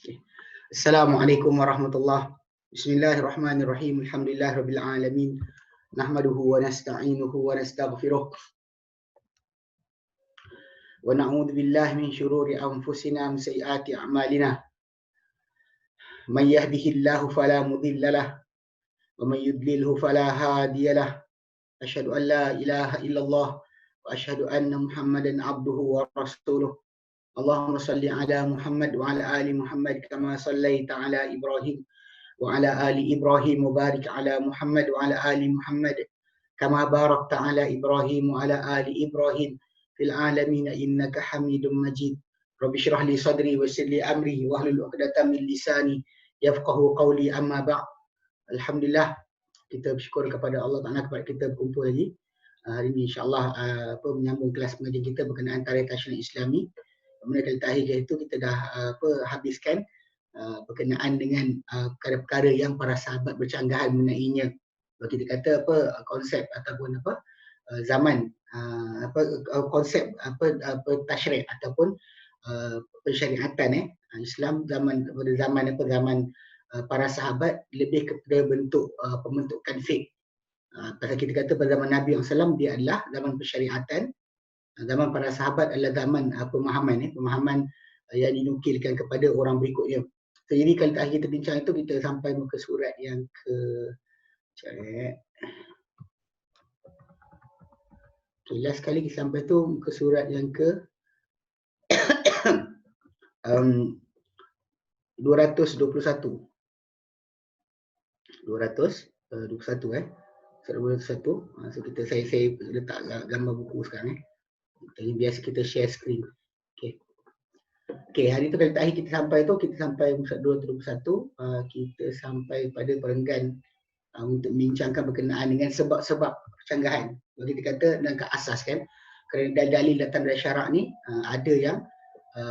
Okay. Assalamualaikum warahmatullahi. Bismillahirrahmanirrahim. Alhamdulillahirabbil alamin. Nahmaduhu wa nasta'inuhu wa nastaghfiruh. Wa na'udzu billahi min syururi anfusina wa min sayyiati a'malina. May yahdihillahu fala mudilla lahu wa may yudlilhu fala hadiya lahu. Asyhadu an la ilaha illallah wa asyhadu anna Muhammadan abduhu wa rasuluh. Allahumma salli ala Muhammad wa ala ali Muhammad kama sallaita ala Ibrahim wa ala ali Ibrahim wa barik ala Muhammad wa ala ali Muhammad kama barakta ala Ibrahim wa ala ali Ibrahim fil alamin innaka Hamidum Majid. Rabbi shrah li sadri wa yassir li amri wa hlul 'uqdatam min lisani yafqahu qawli, amma ba'd. Alhamdulillah, kita bersyukur kepada Allah Taala kepada kita berkumpul lagi hari ini insya-Allah menyambung kelas pengajian kita berkenaan tarikh nasional Islami. Kemudian kali terakhir iaitu kita dah habiskan berkenaan dengan perkara-perkara yang para sahabat bercanggahan mengenainya. Kalau kita kata konsep ataupun zaman konsep tasyri' ataupun pensyariatan Islam pada zaman para sahabat lebih kepada bentuk pembentukan fiqh. Pasal kita kata pada zaman Nabi SAW dia adalah zaman pensyariatan, zaman para sahabat adalah zaman pemahaman yang dinukilkan kepada orang berikutnya. So, jadi kali terakhir kita bincang itu kita sampai muka surat yang ke last kali kita sampai tu muka surat yang ke 221. 221 So kita saya letak gambar buku sekarang Jadi biasa kita share screen. Okey, hari tu kali terakhir kita sampai muka 221. Kita sampai pada perenggan untuk membincangkan berkenaan dengan sebab-sebab percanggahan. Kalau kita kata dan ke asas kan, kerana dalil datang dari syarak ni ada yang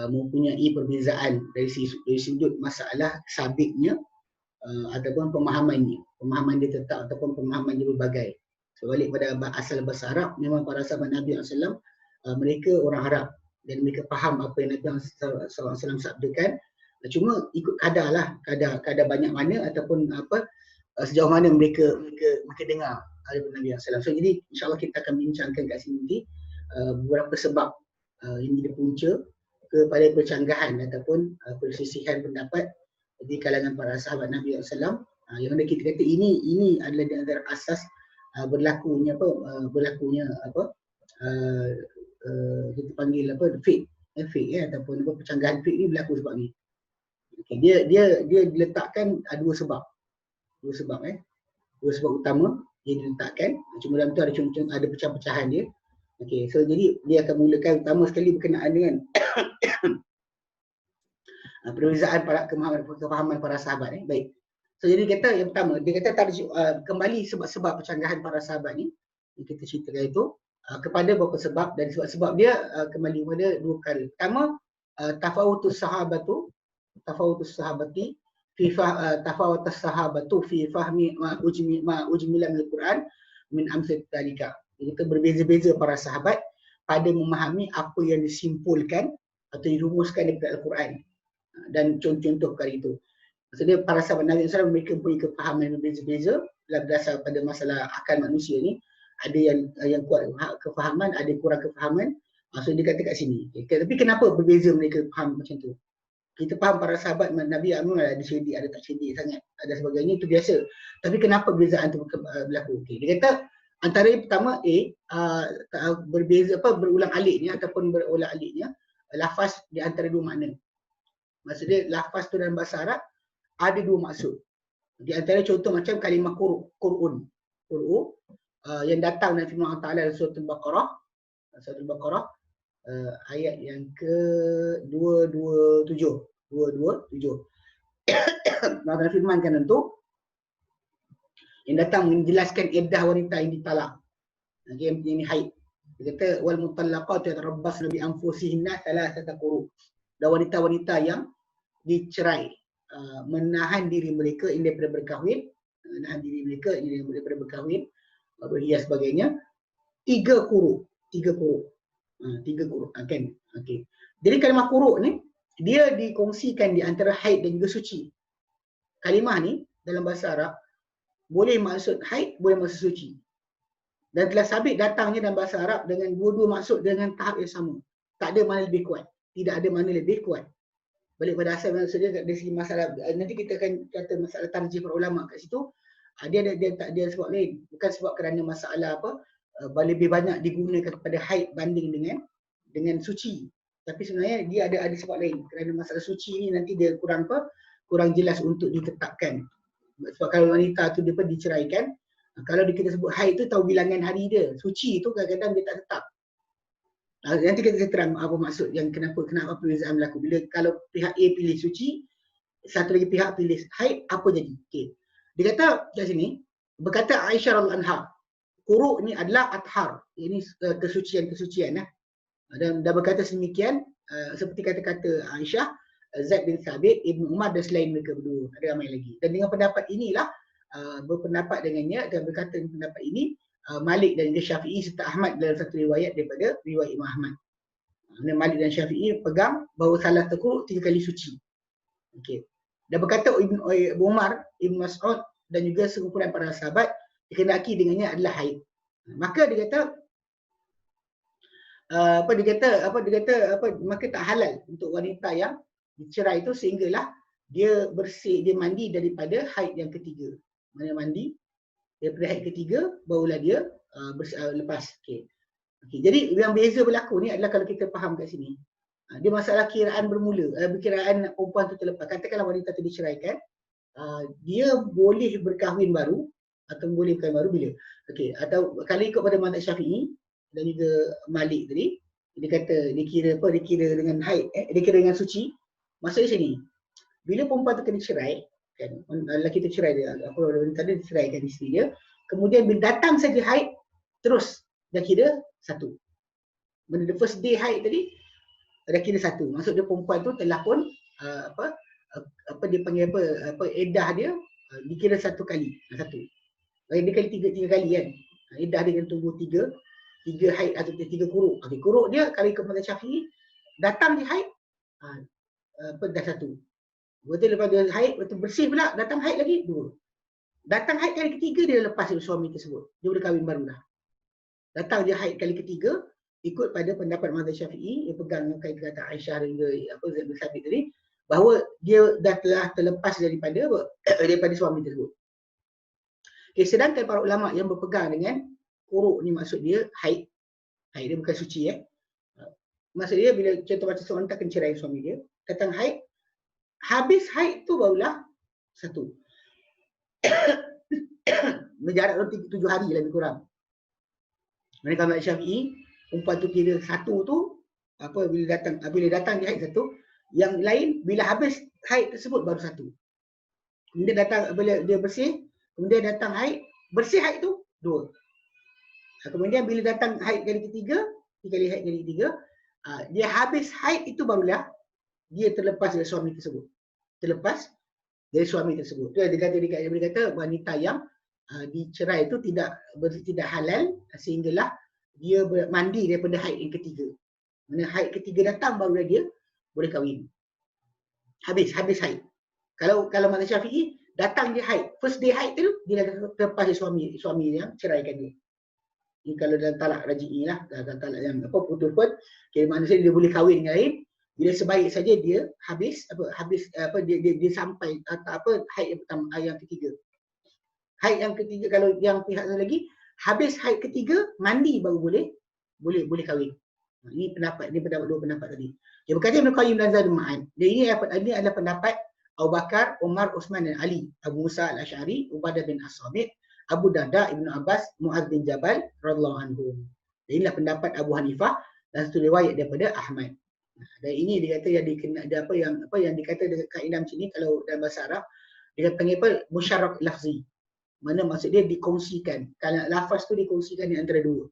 mempunyai perbezaan dari sudut masalah sabitnya ataupun pemahaman dia tetap ataupun pemahaman dia berbagai. Sebalik pada asal bahasa Arab, memang para sahabat Nabi SAW mereka orang Arab dan mereka faham apa yang Nabi SAW sabdakan. Cuma ikut kadar banyak mana ataupun sejauh mana mereka dengar daripada Nabi SAW. So jadi insyaAllah kita akan bincangkan kat sini nanti beberapa sebab yang jadi punca kepada percanggahan ataupun persisihan pendapat di kalangan para sahabat Nabi SAW. Yang mana kita kata ini adalah di antara asas berlakunya kita panggil fake ataupun percanggahan fake ni berlaku sebab ni. Okay, dia diletakkan dua sebab utama yang diletakkan. Cuma dalam tu ada pecah-pecahan dia. Okey, so jadi dia akan mulakan utama sekali berkenaan dengan perbezaan kefahaman para sahabat Baik. So jadi kata yang pertama, dia kata kembali sebab-sebab percanggahan para sahabat ni yang kita ceritakan itu kepada beberapa sebab, dan sebab-sebab dia kembali kepada dua perkara. Pertama, tafawutus sahabati fi fahmi ma ujmila min al-Quran min amsal talika. Kita berbeza-beza para sahabat pada memahami apa yang disimpulkan atau dirumuskan daripada Al-Quran dan contoh-contoh perkara itu. Maksudnya para sahabat Nabi SAW mereka mempunyai kefahaman yang berbeza-beza berdasar pada masalah akal manusia ni. Ada yang kuat kefahaman, ada kurang kefahaman. So dia kata kat sini. Okay. Tapi kenapa berbeza mereka faham macam tu? Kita faham para sahabat Nabi ada cerdik, ada tak cerdik sangat, ada sebagainya, itu biasa. Tapi kenapa perbezaan tu berlaku? Okay. Dia kata antara yang pertama berbeza berulang aliknya ataupun berulang aliknya lafaz di antara dua makna. Maksudnya lafaz tu dalam bahasa Arab ada dua maksud. Di antara contoh macam kalimah Qur'un yang datang dalam firman Allah Taala dalam surah Al-Baqarah ayat yang ke 227. Dalam firman kan tentu yang datang menjelaskan iddah wanita yang ditalak. Yang ini haid. Dia kata wal mutallaqatu yatarabbasna bi anfusihinna thalathata quru. Dan wanita-wanita yang dicerai menahan diri mereka ini daripada berkahwin, berhias sebagainya 3 quru. 3 quru. Kan? Okey. Jadi kalimah quru ni dia dikongsikan di antara haid dan juga suci. Kalimah ni dalam bahasa Arab boleh maksud haid, boleh maksud suci. Dan telah sabit datangnya dalam bahasa Arab dengan dua-dua maksud dengan tahap yang sama. Tak ada mana lebih kuat. Tidak ada mana lebih kuat. Balik pada asal maksudnya dari segi masalah, nanti kita akan kata masalah tarjih para ulama kat situ. Dia sebab lain. Bukan sebab kerana masalah apa, lebih banyak digunakan kepada haid banding dengan suci. Tapi sebenarnya dia ada sebab lain. Kerana masalah suci ni nanti dia kurang jelas untuk ditetapkan. Sebab kalau wanita tu dia diceraikan, kalau kita sebut haid tu tahu bilangan hari dia. Suci tu kadang-kadang dia tak tetap. Nanti kita terang apa maksud yang kenapa perbezaan berlaku. Bila kalau pihak A pilih suci, satu lagi pihak pilih haid, apa jadi? Okay. Dia kata kat sini, berkata Aisyah radhiyallahu anha, quru' ni adalah athar. Ini kesucian. Dan berkata sedemikian seperti kata-kata Aisyah, Zaid bin Thabit, Ibnu Umar dan selain mereka berdua. Ada ramai lagi. Dan dengan pendapat inilah berpendapat dengannya dan berkata pendapat ini Malik dan Syafi'i serta Ahmad dalam satu riwayat daripada riwayat Imam Ahmad. Malik dan Syafi'i pegang bahawa salah terkuruk 3 kali suci. Okey. Dan berkata Ibnu Umar, Ibnu Mas'ud dan juga sekumpulan para sahabat dikehendaki dengannya adalah haid. Maka dia kata maka tak halal untuk wanita yang dicerai itu sehinggalah dia bersih, dia mandi daripada haid yang ketiga. Mana mandi daripada haid ketiga barulah dia lepas. Okey. Jadi yang beza berlaku ni adalah kalau kita faham kat sini. Dia masalah kiraan bermula, kiraan perempuan tu terlepas. Katakanlah wanita tu diceraikan, dia boleh berkahwin baru atau boleh berkahwin baru bila? Okey, atau kalau ikut pada mazhab Syafi'i dan juga Malik tadi, dia kata dikira dengan haid, dikira dengan suci. Maksudnya sini, bila perempuan tu kena cerai, kan, lelaki tu cerai dia, wanita dia diceraikan isteri dia, kemudian bila datang saja haid, terus dah kira satu. Benda the first day haid tadi dah kira satu. Maksud dia perempuan tu telah pun dia panggil edah dia dikira satu kali. Dia kali tiga kali kan. Edah dia kena tunggu tiga haid atau tiga kuruk. Okey, kuruk dia kalau ikut mazhab Syafi'i datang di haid dah satu. Betul lepas dia haid, betul bersih pula, datang haid lagi, dua. Datang haid kali ketiga dia lepas dari suami tersebut. Dia boleh kahwin baru dah. Datang dia haid kali ketiga, ikut pada pendapat mazhab Syafi'i, yang pegang kata Aisyah dan Zaid bin Thabit tadi, bahawa dia telah terlepas daripada suami tersebut. Okay, sedangkan para ulama yang berpegang dengan kuruk ni maksud dia haid. Haid dia bukan suci Maksud dia bila contoh macam seorang tak kena cerai suami dia, datang haid, habis haid tu barulah satu. Berjarak 7 hari lebih kurang. Mereka mazhab Syafi'i, perempuan tu kira satu tu bila datang dia haid satu, yang lain bila habis haid tersebut baru satu. Kemudian datang bila dia bersih, kemudian datang haid, bersih haid tu dua. Kemudian bila datang haid kali ketiga, 3 kali haid kali ketiga, dia habis haid itu barulah dia terlepas dari suami tersebut. Terlepas dari suami tersebut. Dia kata wanita yang dicerai itu tidak halal sehinggalah dia mandi daripada haid yang ketiga. Mana haid ketiga datang barulah dia boleh kahwin. Habis haid. Kalau mazhab Syafi'i datang dia haid, first day haid tu dia dah terlepas dari suami yang ceraikan dia. Ini kalau dalam talak raji'i lah, dalam talak yang putus pun, manusia dia boleh kahwin dengan lain. Bila sebaik saja dia habis dia sampai haid yang pertama, yang ketiga. Haid yang ketiga, kalau yang pihak lagi habis haid ketiga mandi baru boleh kahwin. Ini dua pendapat tadi. Dia berkata Ibnu Qayyim dan Zadul Ma'ad. Ini adalah pendapat Abu Bakar, Umar, Uthman dan Ali, Abu Musa al-Asy'ari, Ubadah bin As-Samit, Abu Darda, Ibnu Abbas, Mu'adz bin Jabal radhiyallahu anhum. Inilah pendapat Abu Hanifah dan satu riwayat daripada Ahmad. Dan ini dia kata yang dikata dekat kaedah macam ni kalau dalam bahasa Arab dia panggil musyarrak lafzi. Mana maksud dia dikongsikan. Kalau lafaz tu dikongsikan di antara dua.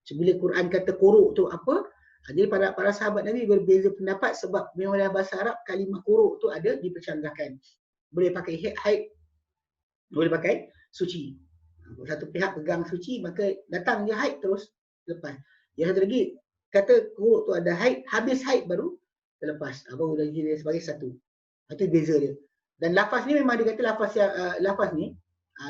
So, bila Quran kata kuruk tu apa? Jadi para sahabat Nabi berbeza pendapat sebab memang dalam bahasa Arab kalimah kuruk tu ada dipercandahkan. Boleh pakai haid, boleh pakai suci. Satu pihak pegang suci maka datang dia haid terus lepas. Yang satu lagi kata kuruk tu ada haid, habis haid baru terlepas. Baru dia sebagai satu. Itu beza dia. Dan lafaz ni memang dia kata lafaz ni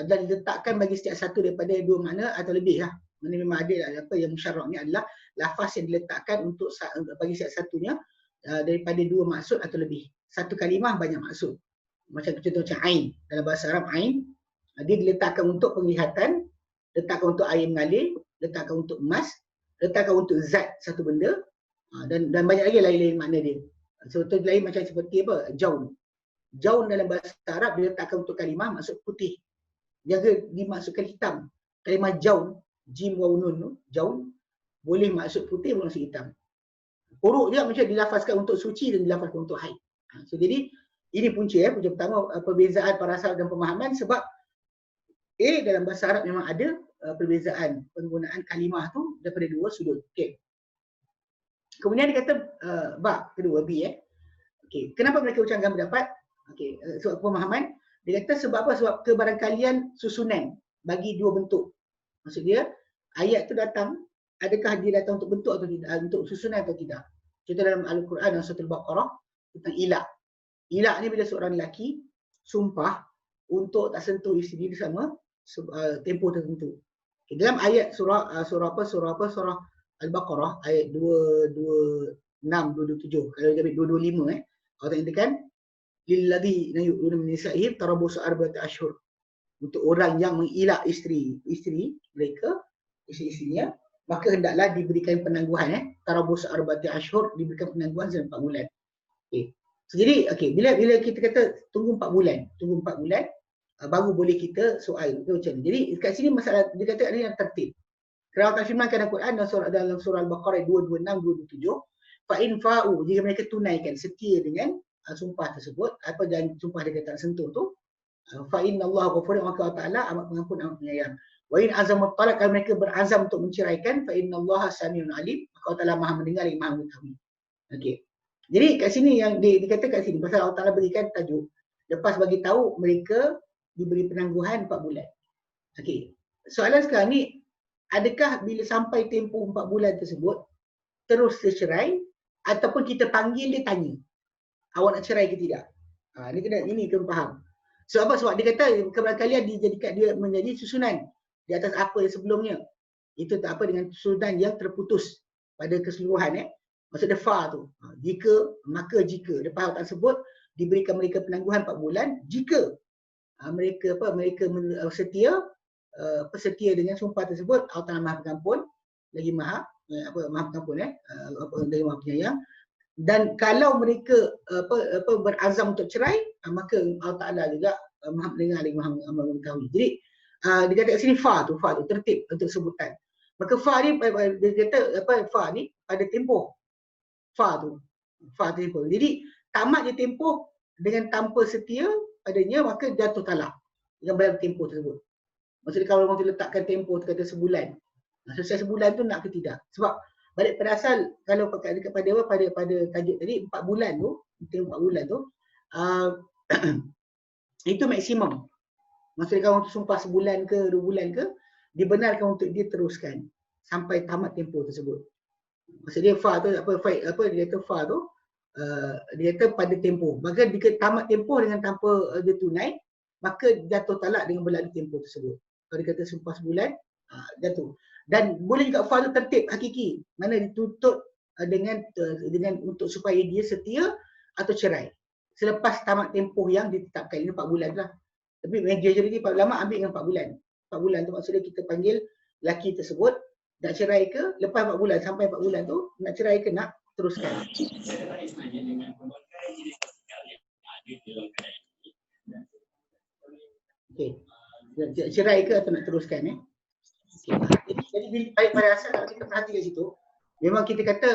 dan diletakkan bagi setiap satu daripada dua makna atau lebih lah. Mana memang ada apa yang musyarrak ni adalah lafaz yang diletakkan untuk bagi setiap satunya daripada dua maksud atau lebih. Satu kalimah banyak maksud. Macam contoh macam ain. Dalam bahasa Arab ain dia diletakkan untuk penglihatan, letakkan untuk air mengalir, letakkan untuk emas, letakkan untuk zat satu benda dan banyak lagi lain-lain makna dia. Contoh lain macam seperti apa? Jaun. Jaun dalam bahasa Arab diletakkan untuk kalimah maksud putih. Jaga dimaksudkan hitam. Kalimah jaun, jim waw nun tu, jaun boleh maksud putih, boleh maksud hitam. Huruf dia macam dilafazkan untuk suci dan dilafazkan untuk haid. So jadi ini punca pertama perbezaan parasal dan pemahaman sebab dalam bahasa Arab memang ada perbezaan penggunaan kalimah tu daripada dua sudut. Okey. Kemudian dia kata kedua B Okey, kenapa mereka ucapkan pendapat? Okey, sebab pemahaman dia kata sebab apa? Sebab kebarangkalian susunan bagi dua bentuk. Maksud dia ayat tu datang, adakah dia datang untuk bentuk atau tidak, untuk susunan atau tidak. Contoh dalam Al-Quran dalam surah Al-Baqarah tentang ilak. Ilak ni bila seorang lelaki sumpah untuk tak sentuh isteri bersama tempoh tertentu. Okay, dalam ayat surah Al-Baqarah ayat 226 227 kalau kita ambil 225 Allah katakan lilladzi yu'minuna min nisa'ihim tarabbusu arba'ati ashhur, untuk orang yang mengilak isteri mereka, isteri-isterinya, maka hendaklah diberikan penangguhan tarabbusu arba'ati ashhur, diberikan penangguhan selama 4 bulan. Okey. So, jadi bila kita kata tunggu 4 bulan baru boleh kita soal macam ni. Jadi kat sini masalah dia kata ada yang tertib. Kerana Allah firmankan dalam Quran dalam surah Al-Baqarah 226 227, fa in fa'u, jika mereka tunaikan setia dengan sumpah tersebut, apa dan sumpah dia kata sentuh tu, fa innallaha ghafurun, maka Allah Taala amat pengampun amat penyayang. Wa in azamut talaq, kalau mereka berazam untuk menceraikan, fa innallaha samiun alim, maka Allah Taala Maha mendengar lagi Maha mengetahui. Okey. Jadi kat sini yang dikata kat sini pasal Allah Taala berikan tajuk lepas bagi tahu mereka diberi penangguhan 4 bulan. Okey. Soalan sekarang ni, adakah bila sampai tempoh 4 bulan tersebut terus tercerai ataupun kita panggil dia tanya, awak nak cerai ke tidak? Ini kena faham. Sebab apa? Sebab dia kata kebarangkalian dijadikan dia menjadi susunan di atas apa yang sebelumnya. Itu tak apa dengan susunan yang terputus pada keseluruhan Maksud dia fa tu. Jika, maka jika. Lepas hal tersebut diberikan mereka penangguhan 4 bulan jika mereka setia dengan sumpah tersebut, Allah Taala Maha Pengampun lagi Maha Pengampun lagi Maha Penyayang. Dan kalau mereka berazam untuk cerai, maka Allah Taala juga Maha mendengar lagi Maha mengetahui. Jadi dia kata kat sini fa tu tertib untuk sebutan. Maka fa ni dia kata fa ni pada tempoh. Fa tempoh. Jadi tamat dia tempoh dengan tanpa setia padanya, maka jatuh talak dengan dalam tempoh tersebut. Maksudnya kalau orang tu letakkan tempoh tu kata sebulan, selesai sebulan tu nak ke tidak? Sebab balik pada asal kalau pada tajuk tadi 4 bulan tu, tempoh 4 bulan tu itu maksimum. Maksudnya kalau orang tu sumpah sebulan ke 2 bulan ke, dibenarkan untuk dia teruskan sampai tamat tempoh tersebut. Maksudnya fa tu dia kata fa tu dia kata pada tempoh. Maka jika tamat tempoh dengan tanpa dia tunai, maka jatuh talak dengan berlalu tempoh tersebut. Kalau dia kata sumpah sebulan, jatuh. Dan boleh juga fa tu tertib hakiki, mana dituntut dengan untuk supaya dia setia atau cerai selepas tamat tempoh yang ditetapkan. Ini 4 bulan lah. Tapi majoriti para ulama ambil dengan 4 bulan. 4 bulan tu maksudnya kita panggil lelaki tersebut nak cerai ke, lepas 4 bulan sampai 4 bulan tu nak cerai ke nak teruskan. Okey. Cerai ke atau nak teruskan Okay. Jadi bila pada asal kalau kita perhati kat situ, memang kita kata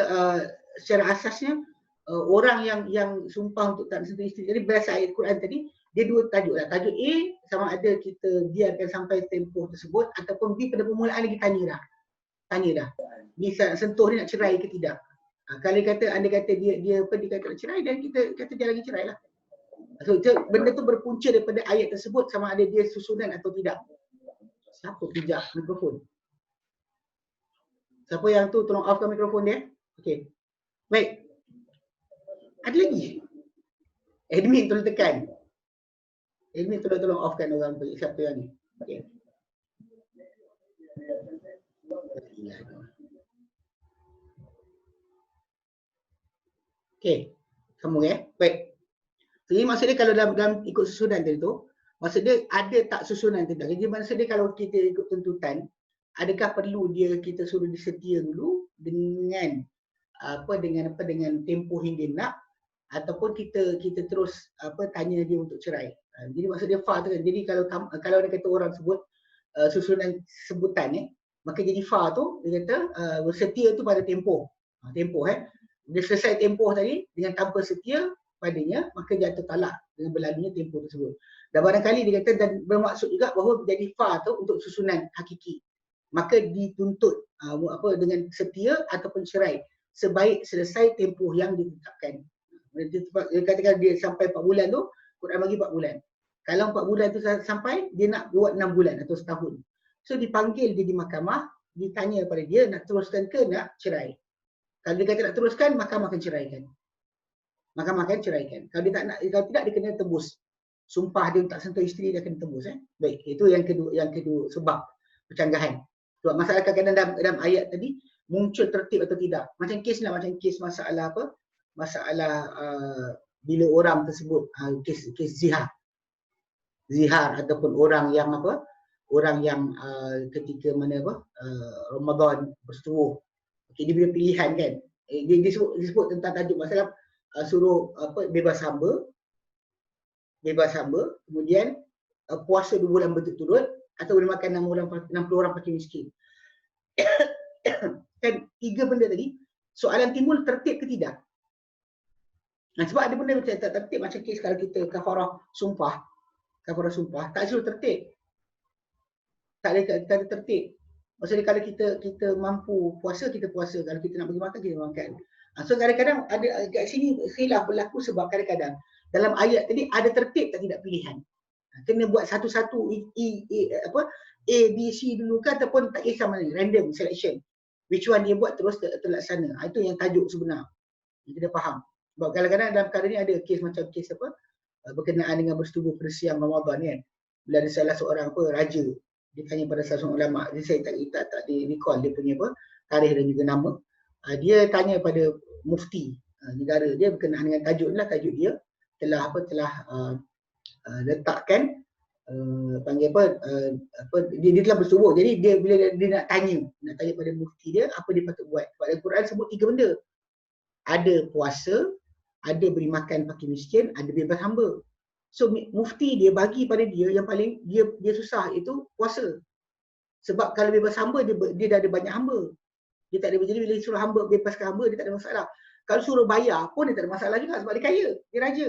secara asasnya orang yang sumpah untuk tak sentuh isteri. Jadi berdasar ayat Quran tadi, dia dua tajuk lah. Tajuk A sama ada kita biarkan sampai tempoh tersebut, ataupun B pada permulaan lagi tanya dah. Bisa sentuh dia nak cerai ke tidak. Kalau anda kata dia kata nak cerai, dan kita kata dia lagi cerai lah. So benda tu berpunca daripada ayat tersebut sama ada dia susunan atau tidak. Siapa pijak mikrofon? Siapa yang tu tolong offkan mikrofon dia? Okey. Baik. Ada lagi. Admin tolong tekan. Admin tolong offkan orang siapa yang ni. Okay. Okay. Sambung Baik. Jadi maksud dia kalau dalam ikut susunan tadi tu, maksud dia ada tak susunan tadi. Jadi maksud dia kalau kita ikut tuntutan, adakah perlu kita suruh disetia dulu dengan dengan tempoh yang dia nak, ataupun kita terus tanya dia untuk cerai. Jadi maksud dia fa tu kan. Jadi kalau dia kata orang sebut susunan sebutan maka jadi fa tu dia kata setia tu pada tempoh. Tempoh dia selesai tempoh tadi dengan tanpa setia padanya, maka jatuh talak dengan berlalunya tempoh tersebut. Dan barangkali dia kata dan bermaksud juga bahawa jadi fa tu untuk susunan hakiki. Maka dituntut dengan setia ataupun cerai sebaik selesai tempoh yang ditetapkan. Dia katakan dia sampai 4 bulan tu, Quran bagi 4 bulan. Kalau 4 bulan tu sampai, dia nak buat 6 bulan atau setahun. So dipanggil dia di mahkamah, ditanya pada dia nak teruskan ke nak cerai. Kalau dia kata nak teruskan, mahkamah akan ceraikan. Mahkamah akan ceraikan. Kalau dia tak nak, kalau tidak dia kena tebus. Sumpah dia tak sentuh isteri, dia kena tebus. Baik, itu yang kedua sebab percanggahan. Sebab masalah kadang-kadang dalam ayat tadi muncul tertib atau tidak. Macam kes masalah apa? Masalah bila orang tersebut kes zihar ataupun orang yang ketika mana Ramadan bersetubuh. Okay, dia punya pilihan kan. Dia disebut tentang tajuk masalah suruh bebas hamba, kemudian puasa 2 bulan berturut-turut atau boleh makan 60 orang fakir miskin. Kan 3 benda tadi, soalan timbul tertib ke tidak? Sebab ada benda macam tak tertib, macam kes kalau kita kafarah sumpah tak suruh tertib. Tak ada tertib. Maksudnya kalau kita mampu puasa, kita puasa. Kalau kita nak pergi makan, kita makan. So kadang-kadang ada kat sini khilaf berlaku sebab kadang-kadang dalam ayat tadi ada tertib tak tidak pilihan. Kena buat satu-satu A, B, C dulu kan, ataupun tak kisah mana, random selection. Which one dia buat terus terlaksana. Itu yang tajuk sebenar. Kita faham. Sebab kadang-kadang dalam perkara ni ada kes macam kes berkenaan dengan bersetubuh pada siang Ramadan kan. Bila ada salah seorang raja, dia tanya pada salah seorang ulama, saya tak recall dia punya tarikh dan juga nama. Dia tanya pada mufti negara dia berkenaan dengan tajuk ni lah, tajuk dia telah letakkan dia telah bersetubuh. Jadi bila dia nak tanya pada mufti dia apa dia patut buat. Sebab dalam Quran sebut 3 benda. Ada puasa, ada beri makan fakir miskin, ada bebas hamba. So mufti dia bagi pada dia yang paling dia susah itu puasa. Sebab kalau bebas hamba dia dah ada banyak hamba. Dia tak ada, jadi bila suruh hamba bebaskan hamba dia tak ada masalah. Kalau suruh bayar pun dia tak ada masalah juga sebab dia kaya, dia raja.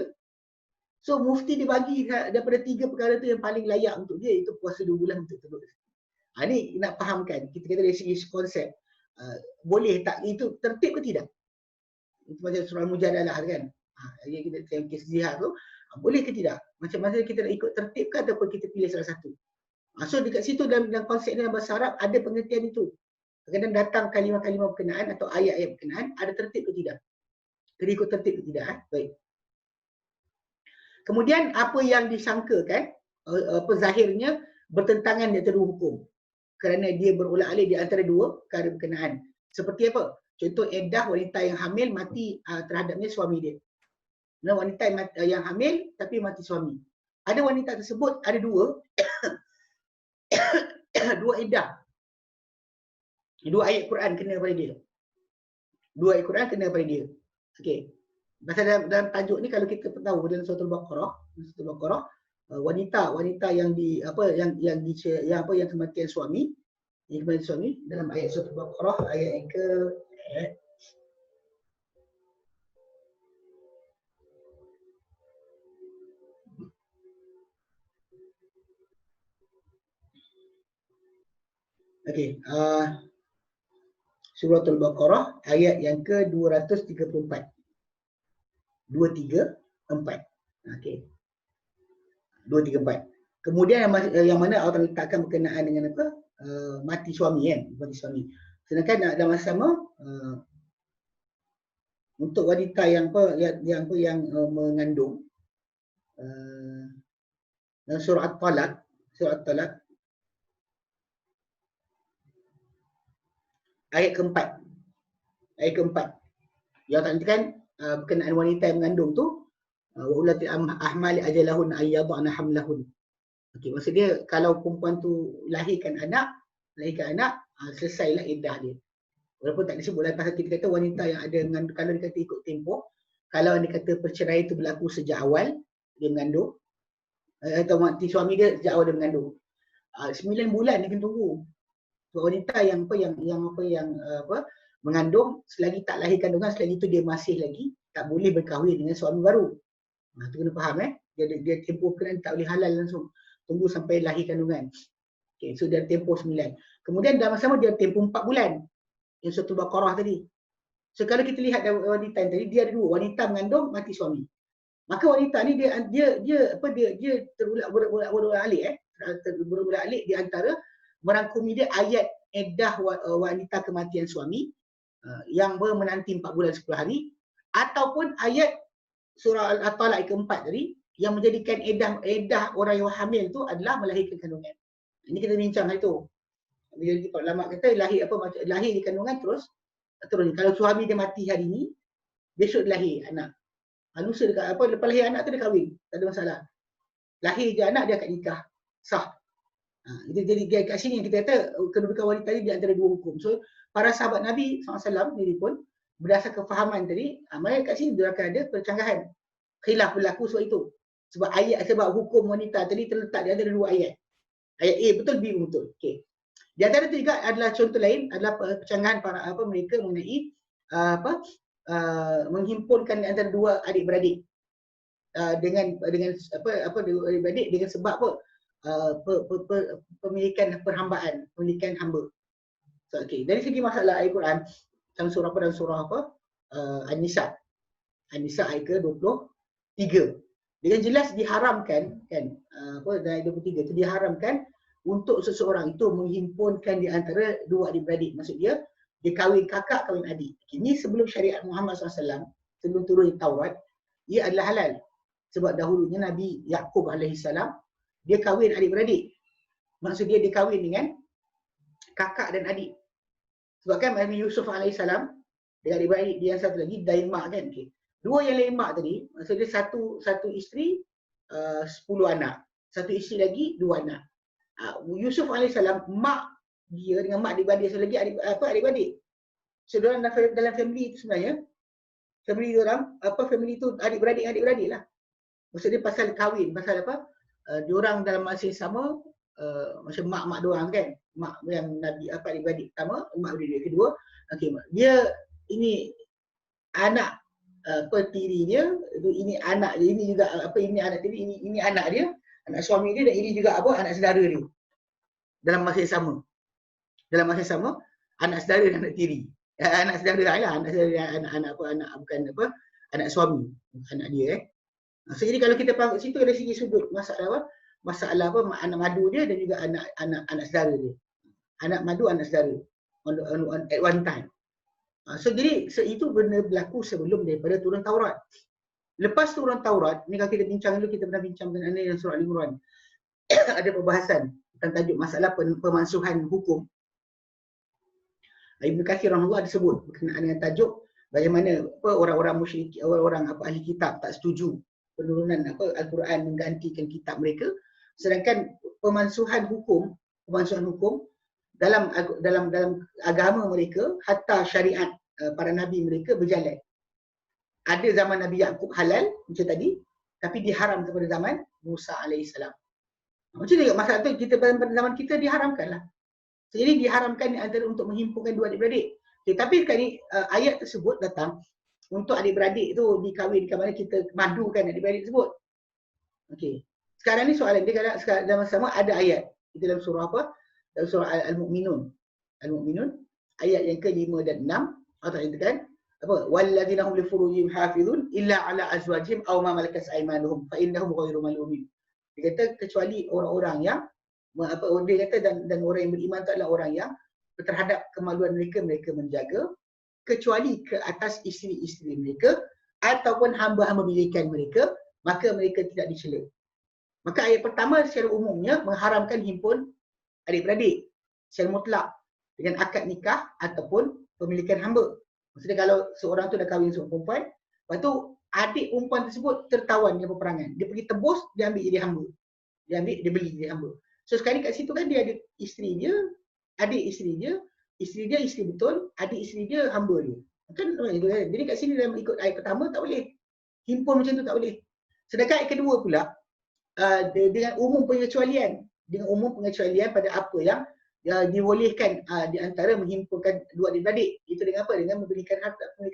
So mufti dia bagi daripada 3 perkara tu yang paling layak untuk dia, itu puasa 2 bulan untuk terus. Ni nak fahamkan, kita kata dari segi konsep boleh tak itu tertib ke tidak? Itu macam surah Mujadalah kan. Yang kita tengok kes zihar tu, boleh ke tidak? Macam mana kita nak ikut tertib ke ataupun kita pilih salah satu? So dekat situ dalam konsep dalam bahasa Arab ada pengertian itu. Kadang-kadang datang kalimah-kalimah berkenaan atau ayat-ayat berkenaan, ada tertib ke tidak? Kena ikut tertib ke tidak? Baik. Kemudian apa yang disangkakan, zahirnya bertentangan di antara hukum. Kerana dia berulang-alik di antara 2 perkara berkenaan. Seperti apa? Contoh iddah wanita yang hamil mati terhadapnya suami dia. Wanita yang hamil tapi mati suami. Ada wanita tersebut ada 2 iddah. 2 ayat Quran kena kepada dia. 2 ayat Quran kena kepada dia. Okey. Pasal dalam tajuk ni kalau kita tahu dalam surah Al-Baqarah, wanita yang kematian suami, dalam ayat surah Al-Baqarah ayat yang ke surah Al-Baqarah ayat yang ke 234. 234. Okey. 234. Kemudian yang mana Allah letakkan berkenaan dengan mati suami kan, mati suami. Sedangkan dalam masa sama untuk wanita yang mengandung, dalam surah At-Talaq ayat keempat. Yang tak kan berkenaan wanita yang mengandung tu, wa ulati ahmali ajalahun ayyadana hamlahun. Okey, maksud dia kalau perempuan tu lahirkan anak, selesailah iddah dia. Walaupun tak disebut dalam pasal kita kata wanita yang ada mengandung, kalau dia kata ikut tempoh, kalau dia kata perceraian itu berlaku sejak awal dia mengandung, atau mati suami dia sejak awal dia mengandung, 9 bulan dia kena tunggu. So, wanita yang mengandung, selagi tak lahir kandungan, selagi itu dia masih lagi tak boleh berkahwin dengan suami baru. Itu kena faham dia tempoh berkenaan tak boleh halal langsung. Tunggu sampai lahir kandungan. Okay, so dia tempoh 9. Kemudian dalam masa sama dia tempoh 4 bulan. Yang satu Baqarah tadi. So kalau kita lihat wanita yang tadi, dia ada dua, wanita mengandung mati suami. Maka wanita ni dia terbolak-balik di antara merangkumi dia ayat iddah wanita kematian suami yang menanti 4 bulan 10 hari, ataupun ayat surah At-Talaq keempat tadi yang menjadikan iddah orang yang hamil tu adalah melahirkan kandungan. Ini kita bincang hari tu. Jadi ulama kata lahir di kandungan terus. Kalau suami dia mati hari ni, besok dia lahir anak. Lusa dekat lepas lahir anak tu dia kahwin, tak ada masalah. Lahir je anak dia akan nikah, sah. Jadi kat sini kita kata kedudukan wanita ni di antara dua hukum. So para sahabat Nabi SAW sendiri pun berdasarkan kefahaman tadi, mereka kat sini dia akan ada percanggahan. Khilaf berlaku sebab itu. Sebab hukum wanita tadi terletak di antara dua ayat. Ayat A betul, B betul. Okey. Di antara itu juga adalah contoh lain adalah percanggahan para mereka mengenai menghimpunkan antara dua adik-beradik dengan adik-beradik dengan sebab pemilikan perhambaan, pemilikan hamba. So, okey, dari segi masalah Al-Quran dalam surah An-Nisa ayat ke-23, dengan jelas diharamkan kan ayat 23 itu diharamkan untuk seseorang itu menghimpunkan di antara dua adik-beradik. Maksud dia kahwin kakak, kahwin adik. Ini sebelum syariat Muhammad SAW, sebelum turun Taurat, ia adalah halal. Sebab dahulunya Nabi Yaqub alaihissalam dia kahwin adik-beradik. Maksud dia kahwin dengan kakak dan adik. Sebab kan Nabi Yusuf alaihissalam dengan adik-beradik dia yang satu lagi Daimak kan. Okay. Dua yang lain mak tadi, maksud dia satu isteri 10 anak. Satu isteri lagi 2 anak. Yusuf alaihissalam mak dia dengan mak adik-beradik satu lagi adik-beradik. So dalam family itu sebenarnya family orang family itu adik-beradik lah. Maksud dia pasal kahwin, pasal diorang dalam masa yang sama macam mak diorang kan. Mak yang Nabi adik-beradik pertama, mak dia kedua. Okey, dia ini anak tiri dia, ini anak dia, ini juga ini anak tiri, ini anak dia, anak suami dia, dan ini juga anak saudara dia. Dalam masa yang sama. Anak saudara dan anak tiri. Anak saudara lah, anak suami, anak dia So, jadi kalau kita faham kat situ dari segi sudut masalah anak madu dia dan juga anak saudara dia. Anak madu, anak saudara at one time. So jadi itu benda berlaku sebelum daripada turun Taurat. Lepas turun Taurat, ni kalau kita bincang dulu, kita pernah bincang dengan dalam surah Al-Imran. Ada perbahasan tentang tajuk masalah pemansuhan hukum. Ibnu Katsir rahimahullah disebut berkenaan dengan tajuk bagaimana orang-orang musyrik, orang-orang ahli kitab tak setuju penurunan Al-Quran menggantikan kitab mereka, sedangkan pemansuhan hukum dalam agama mereka, hatta syariat para nabi mereka berjalan. Ada zaman Nabi Yaqub halal macam tadi, tapi diharam kepada zaman Musa alaihissalam. Macam juga masalah tu kita pada zaman kita diharamkanlah. Jadi diharamkan antara untuk menghimpunkan dua adik-beradik. Okay, tapi kali ayat tersebut datang untuk adik-beradik tu dikahwinkan, mana kita madukan adik-beradik tersebut. Okey. Sekarang ni soalan dia dalam sama ada ayat di dalam surah dalam surah Al-Mu'minun. Al-Mu'minun ayat yang ke-5 dan 6 Allah katakan walladzina hum li furujihim hafizun illa ala azwajihim aw ma malakat aymanuhum fa innahum ghairu malumin. Dia kata kecuali orang-orang yang dia kata dan orang yang beriman itu adalah orang yang terhadap kemaluan mereka menjaga, kecuali ke atas isteri-isteri mereka ataupun hamba-hamba milikan mereka, maka mereka tidak dicela. Maka ayat pertama secara umumnya mengharamkan himpun adik-beradik secara mutlak dengan akad nikah ataupun pemilikan hamba. Maksudnya kalau seorang tu dah kahwin seorang perempuan, lepas tu adik perempuan tersebut tertawan dalam peperangan. Dia pergi tebus, dia ambil jadi hamba. Dia beli jadi hamba. So sekarang kat situ kan dia ada isteri dia, adik isteri dia isteri betul, adik isteri dia hamba dia. Kan jadi kat sini dalam ikut ayat pertama tak boleh. Himpun macam tu tak boleh. Sedangkan ayat kedua pula dengan umum pengecualian pada apa yang dibolehkan di antara menghimpunkan dua adik-beradik. Itu dengan apa? Dengan memberikan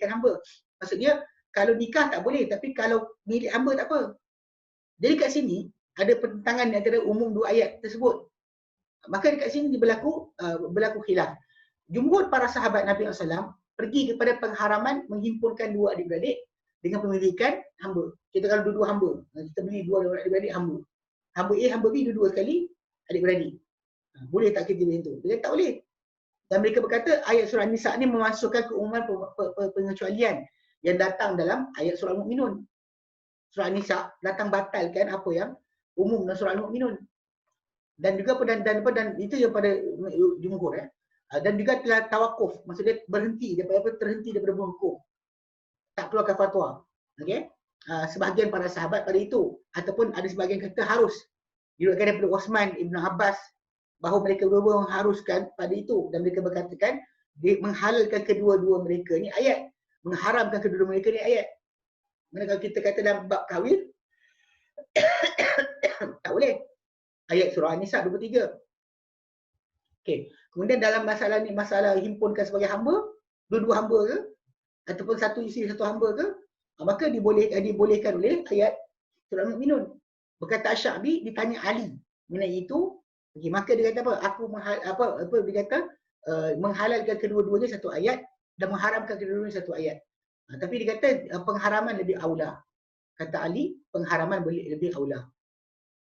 hamba. Maksudnya kalau nikah tak boleh, tapi kalau milik hamba tak apa. Jadi kat sini ada pertentangan antara umum dua ayat tersebut. Maka dekat sini berlaku khilaf. Jumhur para sahabat Nabi SAW pergi kepada pengharaman menghimpunkan dua adik-beradik dengan pemilikan hamba. Kita kalau dua-dua hamba, kita beli dua adik-beradik hamba. Hamba A, hamba B dua-dua sekali adik-beradik. Boleh tak kita macam tu? Dia tak boleh. Dan mereka berkata ayat surah An-Nisa ni memasukkan keumuman pengecualian yang datang dalam ayat surah Al-Mu'minun. Surah An-Nisa datang batalkan apa yang umum dalam surah Al-Mu'minun. Dan juga dan itu yang pada jumhur dan juga telah tawakuf, maksudnya terhenti daripada berhukum, tak keluarkan fatwa. Okey, sebahagian para sahabat pada itu, ataupun ada sebahagian kata harus diriwayatkan daripada Uthman Ibn Abbas bahawa mereka berdua mengharuskan pada itu, dan mereka berkatakan menghalalkan kedua-dua mereka ni ayat, mengharamkan kedua-dua mereka ni ayat. Mana kalau kita kata dalam bab kahwin tak boleh. Ayat surah An-Nisa 23. Okey. Kemudian dalam masalah ni, masalah himpunkan sebagai hamba, dua-dua hamba ke ataupun satu isteri satu hamba ke, maka dibolehkan oleh ayat surah Al-Mu'minun. Berkata Asy-Sya'bi ditanya Ali mengenai itu, okey, maka dia kata apa? Dia kata menghalalkan kedua-duanya satu ayat dan mengharamkan kedua-duanya satu ayat. Tapi dia kata pengharaman lebih aula. Kata Ali, pengharaman boleh lebih aula.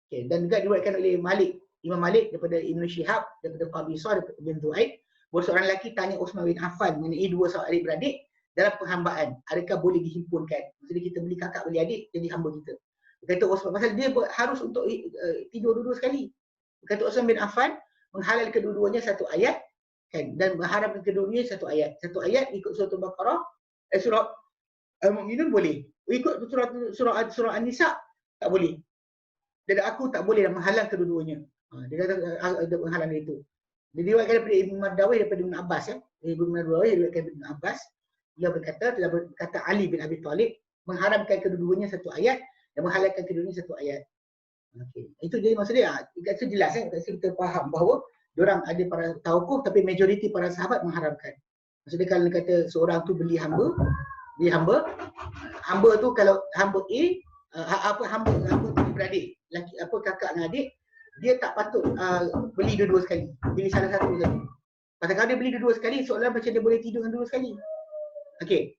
Okay. Dan juga diriwayatkan oleh Imam Malik daripada Ibn Shihab, daripada Qabisah, daripada Ibn Du'aid, bahawa seorang lelaki tanya Uthman bin Affan mengenai dua saudara adik-beradik dalam penghambaan, adakah boleh dihimpunkan? Maksudnya kita beli kakak beli adik jadi hamba kita. Dia kata Uthman, pasal dia harus untuk tidur dua-dua sekali. Dia kata Uthman bin Affan menghalal kedua-duanya satu ayat kan, dan mengharamkan kedua-duanya satu ayat. Satu ayat ikut surah Al-Baqarah, surah Al-Mu'minun boleh. Ikut surah An-Nisa tak boleh. Dan aku tak boleh menghalang kedua-duanya. Dia kata ada penghalang itu. Dia diriwayatkan daripada Ibn Mardawih daripada Ibn Abbas Ibn Mardawih diriwayatkan daripada Ibn Abbas. Dia berkata Ali bin Abi Talib mengharamkan kedua-duanya satu ayat dan menghalalkan kedua-duanya satu ayat. Okey. Itu jadi maksudnya itu jelas kita faham bahawa diorang ada para tawakuf tapi majoriti para sahabat mengharamkan. Maksudnya kalau kata seorang tu beli hamba tu kalau hamba A hamba tu beradik, laki kakak dengan adik, dia tak patut beli dua-dua sekali. Beli salah satu saja. Pasal kalau dia beli dua-dua sekali, seolah macam dia boleh tidur dengan dua sekali. Okey.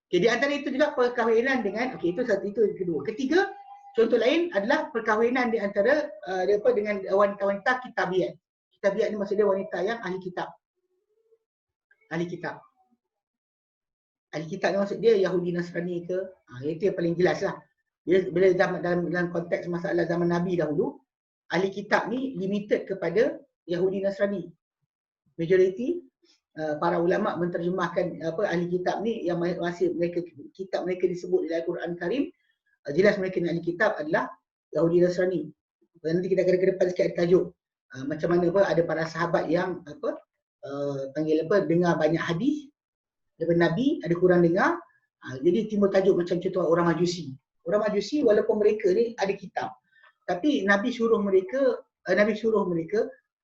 Okay, di antara itu juga perkahwinan dengan itu yang kedua. Ketiga, contoh lain adalah perkahwinan di antara dengan wanita-wanita kitabiat. Kitabiat ni maksudnya wanita yang ahli kitab. Ahli kitab ni maksud dia Yahudi Nasrani ke? Itu yang paling jelas lah. Bila dalam konteks masalah zaman Nabi dahulu, ahli kitab ni limited kepada Yahudi Nasrani. Majoriti para ulama menterjemahkan ahli kitab ni yang masih kitab mereka disebut dalam Al-Quran Karim, jelas mereka ni ahli kitab adalah Yahudi Nasrani. Nanti kita akan ke depan sikit ada tajuk macam mana ada para sahabat yang dengar banyak hadis daripada Nabi, ada kurang dengar. Jadi timbul tajuk macam contoh orang Majusi. Orang Majusi walaupun mereka ni ada kitab, tapi Nabi suruh mereka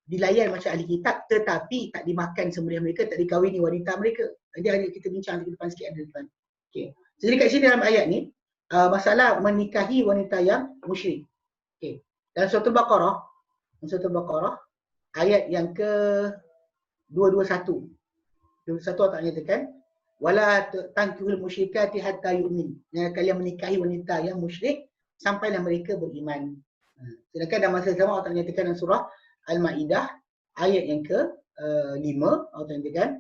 dilayan macam ahli kitab, tetapi tak dimakan sembelihan mereka, tak dikahwini wanita mereka. Jadi kita bincang di depan sikit ada depan. Okey. Jadi kat sini dalam ayat ni masalah menikahi wanita yang musyrik. Okey. Dalam surah Al-Baqarah ayat yang ke 221. 221 Allah nyatakan wala tankihul musyrikati hatta yu'min. Jangan kalian menikahi wanita yang musyrik sampailah mereka beriman. Sedangkan dalam masa sama Allah nyatakan dalam surah Al-Maidah ayat yang ke 5 Allah nyatakan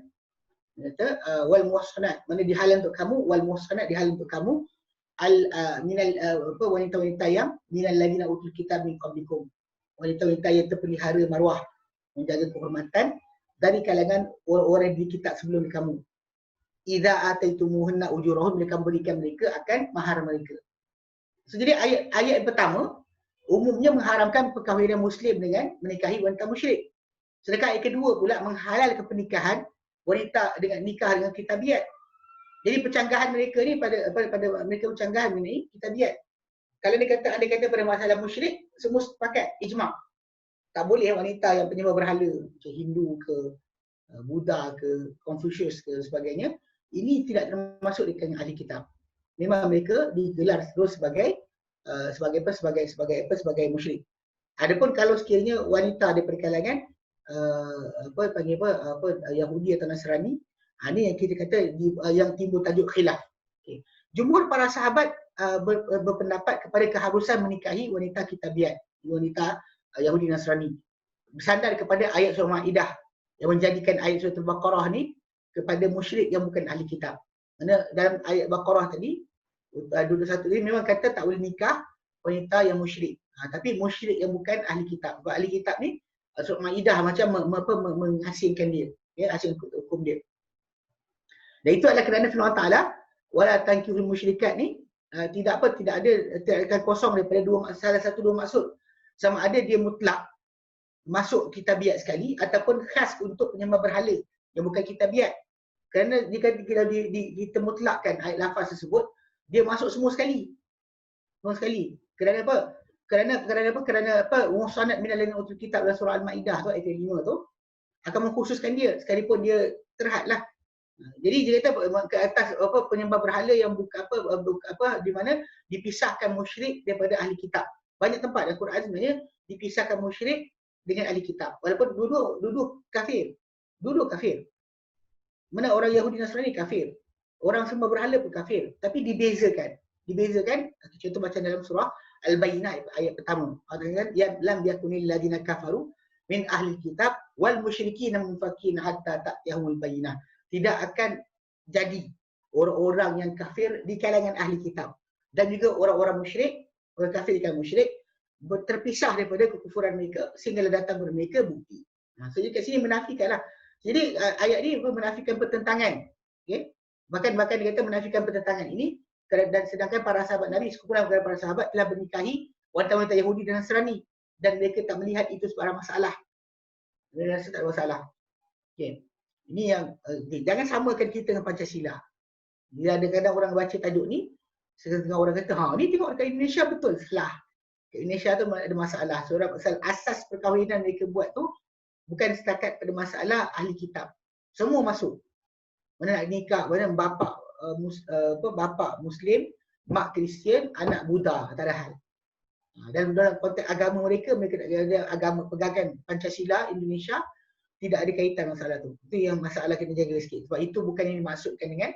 Kata wal muhsanat, mana dihalang untuk kamu, wal muhsanat dihalang untuk kamu minal wanita-wanita yang minal ladina utul kitab min qablikum, wanita-wanita yang terpelihara maruah, menjaga kehormatan dari kalangan orang-orang di kitab sebelum kamu. Idza ataitumuhunna ujurahum, bila kamu berikan mereka akan mahar mereka. So, jadi ayat pertama umumnya mengharamkan perkahwinan muslim dengan menikahi wanita musyrik. Sedangkan ayat kedua pula menghalalkan pernikahan wanita dengan nikah dengan kitabiat. Jadi pencanggahan mereka ni pada mereka pencanggahan mengenai kitabiat. Kalau dia kata pada masalah musyrik, semua sepakat ijma'. Tak boleh wanita yang penyembah berhala macam Hindu ke Buddha ke Confucius ke sebagainya, ini tidak termasuk di kalangan ahli kitab. Memang mereka digelar terus sebagai musyrik. Adapun kalau sekiranya wanita daripada kalangan Yahudi atau Nasrani, ini yang kita kata yang timbul tajuk khilaf. Okay. Jumhur para sahabat berpendapat kepada keharusan menikahi wanita kitabiat, wanita Yahudi Nasrani, bersandar kepada ayat surah Maidah yang menjadikan ayat surah Al-Baqarah ni kepada musyrik yang bukan ahli kitab. Mana dalam ayat Baqarah tadi 21 ini memang kata tak boleh nikah wanita yang musyrik. Tapi musyrik yang bukan ahli kitab. Sebab ahli kitab ni surah Maidah macam mengasingkan dia, ya, asing hukum dia. Dan itu adalah kerana firman Ta'ala, wala tankihul musyrikat ni tidak akan kosong daripada salah satu dua maksud. Sama ada dia mutlak masuk kitabiat sekali ataupun khas untuk penyembah berhala yang bukan kitabiat. Kerana jika ditemutlakkan ayat lafaz tersebut, dia masuk semua sekali. Semua sekali. Kerana apa? Kerana muhsanat minal ladzina utul kitab dalam surah Al-Maidah tu ayat 5 tu akan mengkhususkan dia sekalipun dia terhadlah. Jadi dia kata ke atas penyembah berhala yang bukan di mana dipisahkan musyrik daripada ahli kitab. Banyak tempat dalam Quran sebenarnya dipisahkan musyrik dengan ahli kitab. Walaupun duduk kafir. Duduk kafir. Mana orang Yahudi Nasrani kafir. Orang sembah berhala pun kafir. Tapi dibezakan. Contoh macam dalam surah Al-Bayyinah ayat pertama. Artinya lam yakunil ladina kafaru min ahli kitab wal musyrikin munfakin hatta ta'tiyahumul bayyinah. Tidak akan jadi orang-orang yang kafir di kalangan ahli kitab dan juga orang-orang musyrik, orang kafir di kalangan musyrik terpisah daripada kekufuran mereka sehinggalah datang kepada mereka bukti. So kat sini menafikanlah. Jadi ayat ni menafikan pertentangan. Okey. Bahkan dia kata menafikan pertentangan ini, dan sedangkan para sahabat Nabi, sekumpulan para sahabat telah bernikahi wanita-wanita Yahudi dan Nasrani dan mereka tak melihat itu sebarang masalah. Mereka rasa tak ada masalah. Okey. Ini yang jangan samakan kita dengan Pancasila. Bila ada kadang orang baca tajuk ni, setengah orang kata, ni tengok dekat Indonesia betul. Salah. Kat Indonesia tu ada masalah. So, asas perkahwinan mereka buat tu bukan setakat pada masalah ahli kitab. Semua masuk. Mana nak nikah, mana bapa Muslim, mak Kristian, anak Buddha, tak ada hal. Dan dalam konteks agama mereka ada agama pegangan Pancasila Indonesia, tidak ada kaitan masalah tu. Itu yang masalah kena jaga sikit. Sebab itu bukan yang dimaksudkan dengan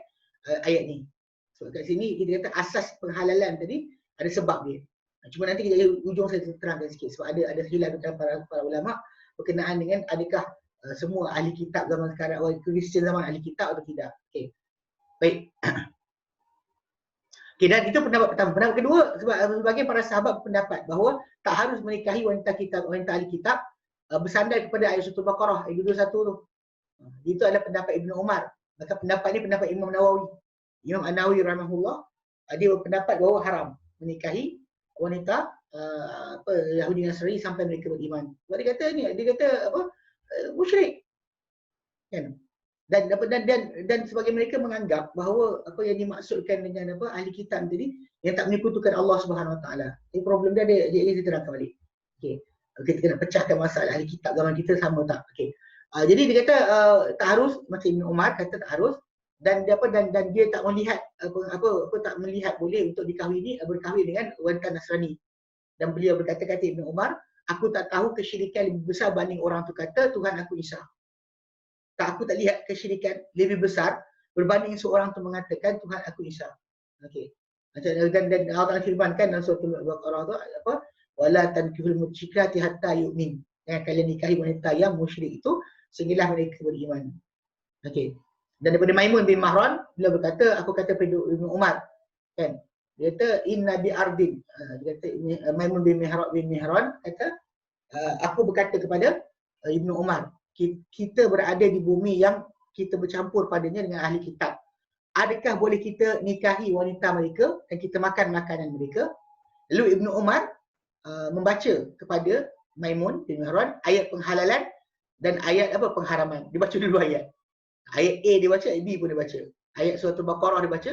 ayat ni. So kat sini kita kata asas penghalalan tadi ada sebab dia. Cuma nanti kita ujung saya terangkan sikit sebab ada khilaf antara para ulama berkenaan dengan adakah semua ahli kitab zaman sekarang, orang Kristian zaman ahli kitab atau tidak. Okey. Baik. Okey, dan itu pendapat pertama. Pendapat kedua, sebagai para sahabat berpendapat bahawa tak harus menikahi wanita ahli kitab bersandar kepada ayat surah Al-Baqarah ayat 21 tu. Itu adalah pendapat Ibnu Umar. Maka pendapat ni pendapat Imam Nawawi. Imam An-Nawawi rahimahullah, dia berpendapat bahawa haram menikahi wanita Yahudi Nasrani sampai mereka beriman. Sebab dia kata musyrik. Kan? Dan sebagai mereka menganggap bahawa apa yang dimaksudkan dengan ahli kitab tadi yang tak menyekutukan Allah Subhanahu Wa Taala. Ini problem dia diterangkan balik. Okey. Kita kena pecahkan masalah ahli kitab zaman kita sama tak. Okey. Jadi dia kata tak harus, macam Ibn Umar kata tak harus, dan dia tak melihat tak melihat boleh untuk berkahwin dengan wanita Nasrani. Dan beliau berkata Ibn Umar, aku tak tahu kesyirikan lebih besar banding orang tu kata Tuhan aku Isa. Aku tak lihat kesyirikan lebih besar berbanding seorang tu mengatakan Tuhan aku Isa. Okey. Dan Allah firmankan dalam surah Al-Baqarah tu wala tankihul musyrikati hatta yu'min. Jangan kalian nikahi wanita yang musyrik itu sehinggalah mereka beriman. Okey. Dan daripada Maimun bin Mahran, beliau berkata, aku kata pada Ibnu Umar, kan? Dia kata inna bi ardin. Dia kata Maimun bin Mihran kata aku berkata kepada Ibnu Umar, kita berada di bumi yang kita bercampur padanya dengan ahli kitab. Adakah boleh kita nikahi wanita mereka dan kita makan makanan mereka? Lalu Ibnu Umar membaca kepada Maimun bin Mihran ayat penghalalan dan ayat apa pengharaman. Dia baca dua ayat. Ayat A dia baca, ayat B pun dia baca. Ayat surah Al-Baqarah dia baca,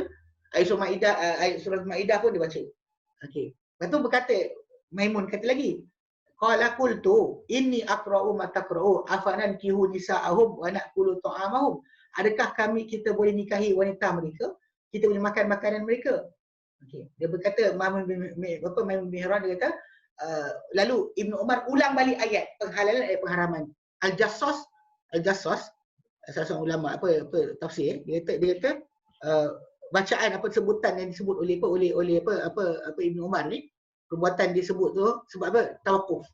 ayat surah Maidah pun dia baca. Okey. Lepas tu berkata Maimun kata lagi, qala qultu inni aqra'u ma taqra'u afanan kihu nisa'ahum wa na'kulu ta'amahum. Adakah kita boleh nikahi wanita mereka? Kita boleh makan makanan mereka? Okey. Dia berkata Maimun bin Mihran dia kata lalu Ibnu Umar ulang balik ayat penghalalan ayat pengharaman. Al-Jassas salah seorang ulama apa tafsir dia kata bacaan apa sebutan yang disebut oleh Ibnu Umar ni, perbuatan disebut tu sebab apa? Tawakuf.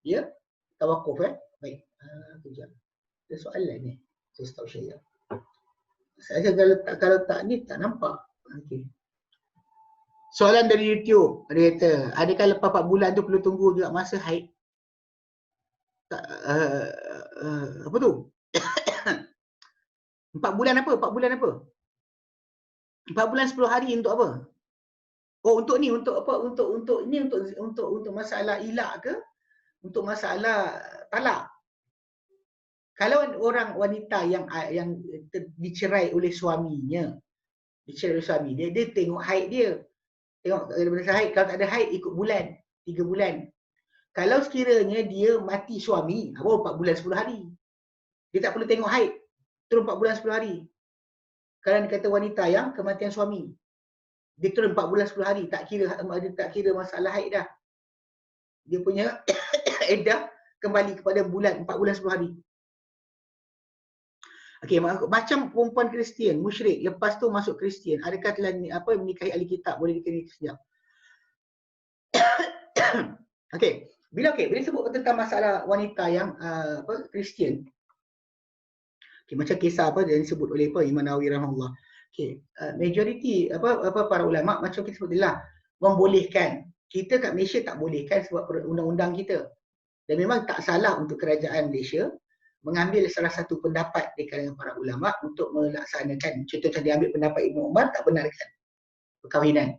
Ya, tawakuf Baik. Kejap. Ada soalan ni. Saya tahu saya. Saya kalau tak ni tak nampak. Okey. Soalan dari YouTube. Dia kata, adakah lepas 4 bulan tu perlu tunggu juga masa haid? Tak, apa tu? 4 bulan apa? 4 bulan apa? 4 bulan 10 hari untuk apa? Oh, untuk ni, untuk apa? Untuk masalah ilak ke? Untuk masalah talak. Kalau orang wanita yang dicerai oleh suaminya, dia tengok haid dia. Tengok daripada haid, kalau tak ada haid ikut bulan, 3 bulan. Kalau sekiranya dia mati suami, baru 4 bulan 10 hari. Dia tak perlu tengok haid, terus 4 bulan 10 hari. Kalau dia kata wanita yang kematian suami, dia turun 4 bulan 10 hari, tak kira masalah haid dah. Dia punya iddah kembali kepada 4 bulan 10 hari. Okey, macam perempuan Kristian, musyrik, lepas tu masuk Kristian, adakah telah menikahi ahli kitab, boleh nikahi sekejap? Okey, bila sebut tentang masalah wanita yang Kristian, macam kisah yang disebut oleh Imam Nawawi rahimahullah. Majoriti para ulama macam kita sebut adalah membolehkan. Kita kat Malaysia tak bolehkan sebab undang-undang kita. Dan memang tak salah untuk kerajaan Malaysia mengambil salah satu pendapat di kalangan para ulama untuk melaksanakan. Contohnya dia ambil pendapat Ibnu Umar tak benarkan perkahwinan.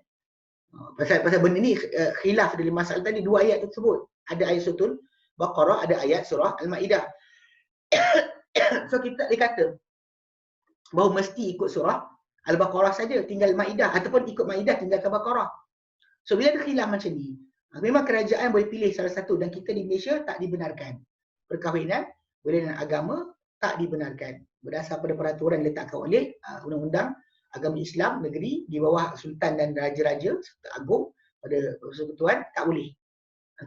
Pasal benda ni khilaf dalam masalah tadi, 2 ayat tersebut. Ada ayat surah Baqarah, ada ayat surah Al-Maidah. So kita dikata bahawa mesti ikut surah Al-Baqarah saja, tinggal Maidah, ataupun ikut Maidah tinggalkan Baqarah. So bila ada khilaf macam ni, memang kerajaan boleh pilih salah satu, dan kita di Malaysia tak dibenarkan. Perkahwinan berlainan agama tak dibenarkan. Berdasar pada peraturan diletakkan oleh undang-undang agama Islam negeri di bawah sultan dan raja-raja serta agung pada persekutuan, tak boleh.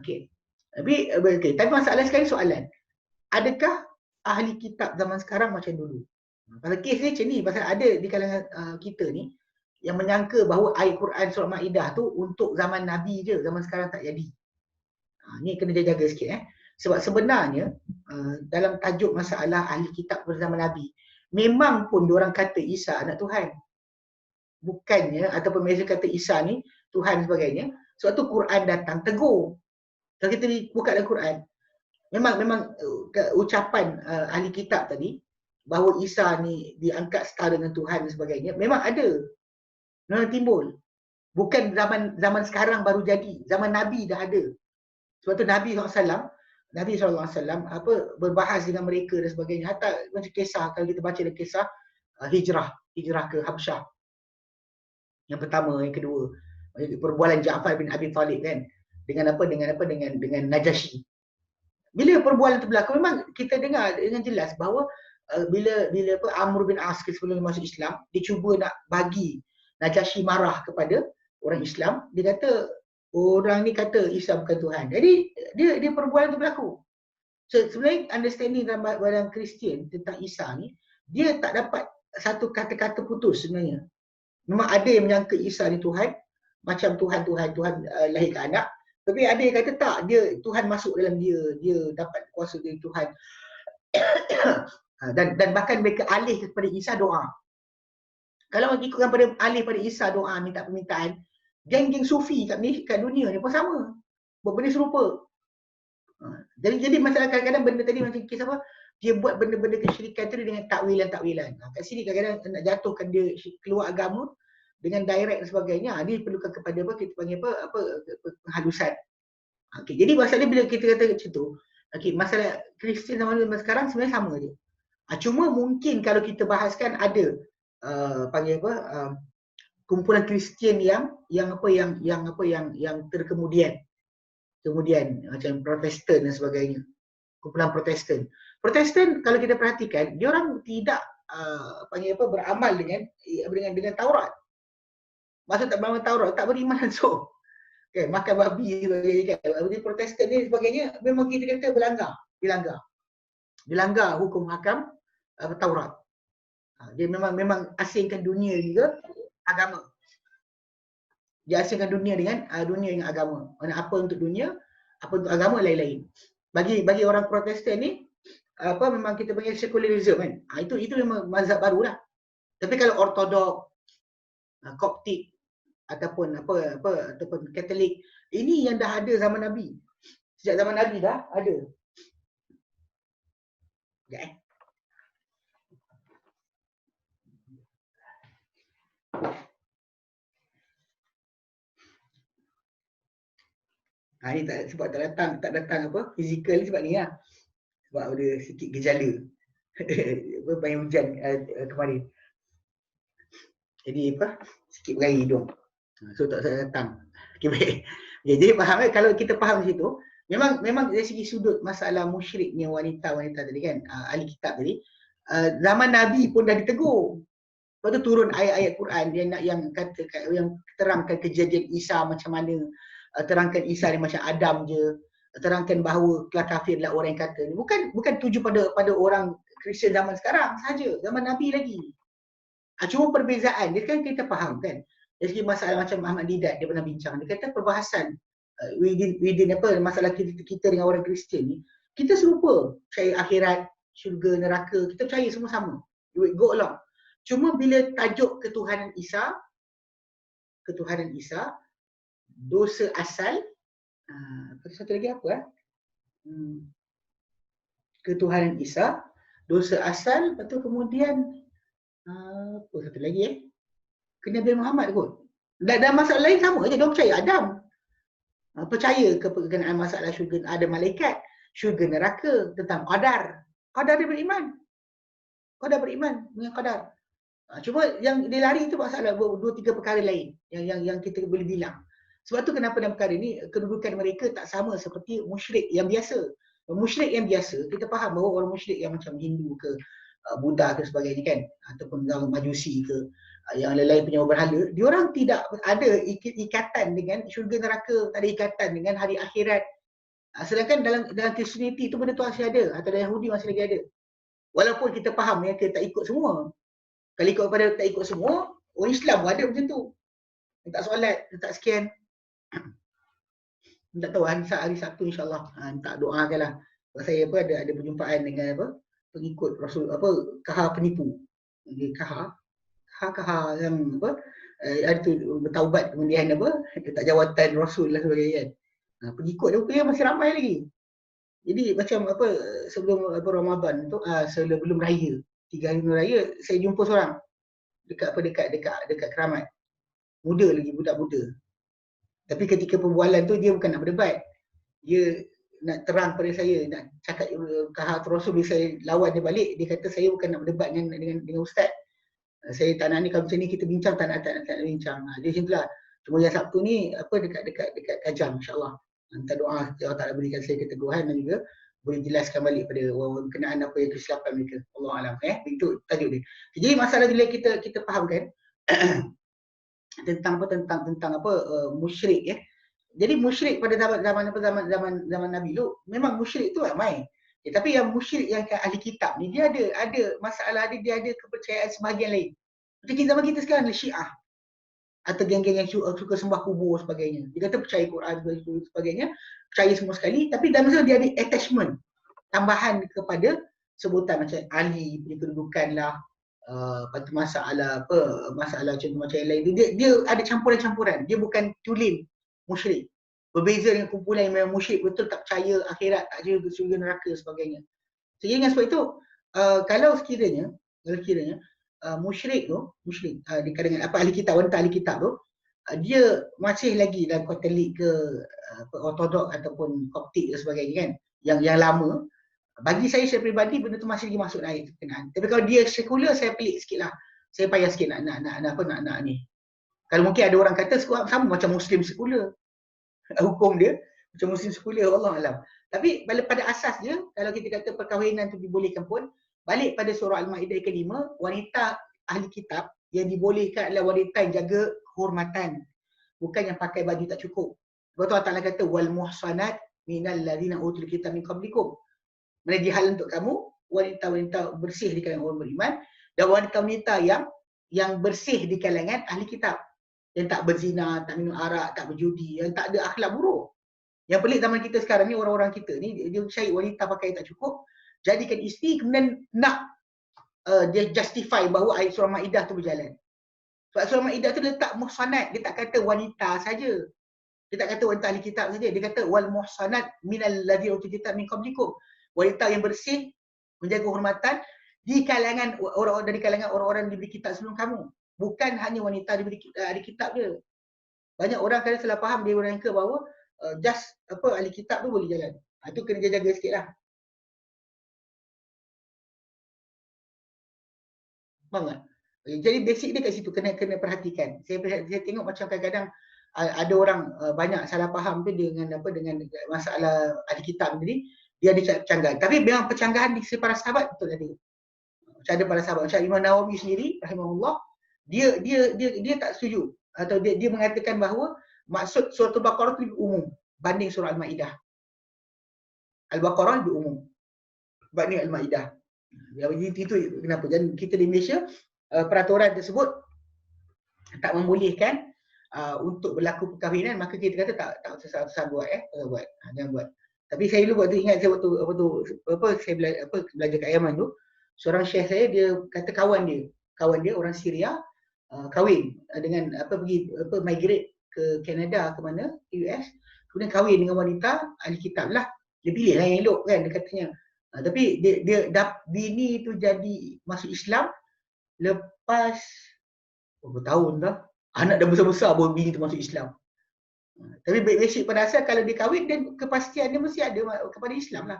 Okey. Tapi masalah sekarang soalan, adakah ahli kitab zaman sekarang macam dulu? Pasal kes ni macam ni, pasal ada di kalangan kita ni yang menyangka bahawa ayat Quran surah Maidah tu untuk zaman Nabi je, zaman sekarang tak jadi. Ni kena jaga sikit Sebab sebenarnya dalam tajuk masalah ahli kitab pada zaman Nabi, memang pun diorang kata Isa anak Tuhan. Bukannya, ataupun mereka kata Isa ni Tuhan sebagainya. Sebab tu Quran datang tegur. Kalau kita buka dalam Quran, memang ucapan ahli kitab tadi bahawa Isa ni diangkat setara dengan Tuhan dan sebagainya, memang ada. Memang timbul. Bukan zaman sekarang baru jadi. Zaman Nabi dah ada. Sebab tu Nabi SAW berbahas dengan mereka dan sebagainya. Hatta macam kisah, kalau kita baca dalam kisah hijrah ke Habsyah. Yang pertama, yang kedua. Perbualan Ja'far bin Abi Talib kan. Dengan Najasyi. Bila perbualan itu berlaku, memang kita dengar dengan jelas bahawa bila Amr bin As sebelum masuk Islam, dia cuba nak bagi Najasyi marah kepada orang Islam. Dia kata, orang ni kata Isa bukan Tuhan. Jadi dia perbualan itu berlaku. So sebenarnya understanding dalam Kristian tentang Isa ni, dia tak dapat satu kata-kata putus sebenarnya. Memang ada yang menyangka Isa ni Tuhan, macam Tuhan lahirkan anak. Tapi ada yang kata tak, dia Tuhan masuk dalam dia dapat kuasa dari Tuhan. Dan bahkan mereka alih kepada Isa doa. Kalau ikutkan pada alih pada Isa doa minta permintaan, geng-geng sufi kat dunia ni pun sama. Buat benda serupa. Jadi masalah kadang-kadang benda tadi macam kes apa, dia buat benda-benda kesyirikan tu dengan takwilan. Kat sini kadang-kadang nak jatuhkan dia keluar agama dengan direct dan sebagainya. Dia perlukan kepada apa kita panggil apa penghalusan. Okey, jadi masalah bila kita kata macam tu, okey, masalah Kristian zaman sekarang sebenarnya sama je. Cuma mungkin kalau kita bahaskan ada panggil apa kumpulan Kristian yang terkemudian macam Protestan dan sebagainya, kumpulan Protestan kalau kita perhatikan dia orang tidak panggil apa beramal dengan Taurat. Maksud tak beramal Taurat, tak beriman langsung. Okay, makan babi sebagainya kan. Protestan ni sebagainya memang kita kata dilanggar hukum hakam Taurat. Dia memang asingkan dunia juga agama. Dia asingkan dunia dengan agama. Mana apa untuk dunia, apa untuk agama lain-lain. Bagi orang Protestan ni memang kita panggil secularism kan. Itu memang mazhab barulah. Tapi kalau Ortodok, Koptik ataupun ataupun Katolik, ini yang dah ada zaman Nabi. Sejak zaman Nabi dah ada. Ni sebab tak datang apa fizikal sebab ni lah. Sebab ada sikit gejala. Banyak hujan kemarin. Jadi sikit berair hidung. So tak saya datang. Okay, baik. Okay, jadi faham kalau kita faham di situ, memang dari segi sudut masalah musyriknya wanita tadi kan, ahli kitab tadi, zaman Nabi pun dah ditegur. Lepas tu turun ayat-ayat Quran yang terangkan kejadian Isa macam mana, terangkan Isa ni macam Adam je, terangkan bahawa kelas kafir adalah orang yang kata ni. Bukan tuju pada orang Kristian zaman sekarang sahaja, zaman Nabi lagi. Cuma perbezaan dia kan kita faham kan. Dari segi masalah macam Ahmad Didat dia pernah bincang, dia kata perbahasan within apa masalah kita dengan orang Kristian ni, kita serupa, percaya akhirat, syurga, neraka, kita percaya semua sama. Go along. Cuma bila tajuk ketuhanan Isa, dosa asal, satu lagi apa ketuhanan Isa, dosa asal, lepas tu kemudian apa satu lagi Nabi Muhammad kot. Dan masalah lain sama je, dia percaya Adam. Percaya keperkenaan masalah syurga, ada malaikat, syurga neraka, tentang qadar. Qadar dia beriman. Qadar beriman dengan qadar. Cuma yang dia lari itu masalah 2-3 perkara lain yang kita boleh bilang. Sebab tu kenapa dalam perkara ni kedudukan mereka tak sama seperti musyrik yang biasa. Musyrik yang biasa, kita faham bahawa orang musyrik yang macam Hindu ke Buddha ke sebagainya kan, ataupun orang Majusi ke yang lain-lain punya berhala, diorang tidak ada ikatan dengan syurga neraka, tak ada ikatan dengan hari akhirat. Sedangkan dalam Kristianiti itu benda tu masih ada, atau dalam Yahudi masih lagi ada. Walaupun kita faham ya, kita tak ikut semua. Kalau ikut pada tak ikut semua, orang Islam pun ada macam tu. Tak solat, tak sekian. Tak tahu hari Sabtu insya-Allah tak doakanlah. Sebab saya ada perjumpaan dengan pengikut Rasul kahar penipu. Kahar yang ada tu bertaubat kemudian tak jawatan Rasul lah sebagainya kan. Pengikut dia masih ramai lagi. Jadi macam sebelum Ramadan tu sebelum raya, 3 hari sebelum raya saya jumpa seorang dekat Keramat. Muda lagi, budak muda. Tapi ketika perbualan tu dia bukan nak berdebat. Dia nak terang pada saya, nak cakap kahar Rasul, bila saya lawan dia balik, dia kata saya bukan nak berdebat dengan ustaz. Saya tak nak ni, kalau macam ni kita bincang, tak nak bincang. Dia macam itulah. Cuma yang Sabtu ni dekat Kajang insya-Allah. Minta doa Allah Taala berikan saya keteguhan dan juga boleh jelaskan balik pada orang berkenaan apa yang kesilapan mereka. Allah alam itu tajuk dia. Jadi masalah bila kita fahamkan tentang musyrik ya. Jadi musyrik pada zaman Nabi Lut, memang musyrik tu ramai. Tapi yang musyrik yang ahli kitab ni dia ada masalah dia ada kepercayaan sebahagian lain. Seperti zaman kita sekarang ada Syiah atau geng-geng yang suka sembah kubur sebagainya. Dia kata percaya Quran sebagainya, percaya semua sekali, tapi dalam masa dia ada attachment tambahan kepada sebutan macam Ali punya kedudukan lah, lepas tu masalah contoh macam yang lain, dia ada campuran-campuran, dia bukan tulen musyrik. Berbeza dengan kumpulan yang memang musyrik betul, tak percaya akhirat, tak percaya surga neraka sebagainya. Jadi dengan sebab itu kalau sekiranya musyrik di kalangan ahli kitab, wanita ahli kitab tu, dia masih lagi dalam Katolik ke Ortodok ataupun Koptik dan sebagainya kan, yang lama, bagi saya peribadi benda tu masih lagi masuk dalam kenaan. Tapi kalau dia sekular, saya pelik sikit lah, saya payah sikit nak ni. Kalau mungkin ada orang kata sama macam Muslim sekular, hukum dia macam Muslim sekular, Allah alam. Tapi pada asas dia, kalau kita kata perkahwinan tu dibolehkan pun, balik pada surah Al-Ma'idah ke-5, wanita ahli kitab yang dibolehkan adalah wanita yang jaga kehormatan, bukan yang pakai baju tak cukup. Sebab tu Allah Ta'ala kata wal muhsanat minal ladzina utul kitab min qablikum. Menjadi hal untuk kamu wanita-wanita bersih di kalangan orang beriman, dan wanita-wanita yang bersih di kalangan ahli kitab, yang tak berzina, tak minum arak, tak berjudi, yang tak ada akhlak buruk. Yang pelik zaman kita sekarang ni, orang-orang kita ni, dia cari wanita pakai tak cukup, jadikan isteri, kemudian nak dia justify bahawa ayat surah Ma'idah tu berjalan. Sebab surah Ma'idah tu letak muhsanat, dia tak kata wanita saja. Dia tak kata wanita ahli kitab saja, dia kata wal muhsanat minal ladzina utul kitab min qablikum. Wanita yang bersih, menjaga kehormatan di kalangan orang-orang diberi kitab sebelum kamu. Bukan hanya wanita diberi ahli kitab dia. Banyak orang kadang salah faham, dia orang ke bahawa just ahli kitab tu boleh jalan. Itu kena jaga sikitlah. Faham tak? Jadi basic dia kat situ, kena perhatikan. Saya tengok macam kadang-kadang ada orang banyak salah faham tu dengan masalah ahli kitab tadi, dia ada percanggahan. Tapi memang percanggahan di para sahabat betul ada. Macam ada para sahabat, macam Imam Nawawi sendiri rahimahullah, dia tak setuju, atau dia mengatakan bahawa maksud surah Al-Baqarah itu lebih umum banding surah Al-Ma'idah. Al-Baqarah lebih umum banding Al-Ma'idah. Itu kenapa? Dan kita di Malaysia, peraturan tersebut tak membolehkan untuk berlaku perkahwinan, maka kita kata tak usah buat, jangan buat. Tapi saya dulu waktu ingat, saya saya belajar kat Yaman tu, seorang syekh saya, dia kata kawan dia orang Syria kahwin dengan pergi migrate ke Canada, ke mana, US, kemudian kahwin dengan wanita ahli kitab lah. Dia pilih lah yang elok kan, dia katanya. Tapi dia bini tu jadi masuk Islam lepas berapa tahun dah, anak dah besar-besar baru bini tu masuk Islam. Tapi basic pada asal, kalau dia kahwin, dan kepastian dia mesti ada kepada Islam lah.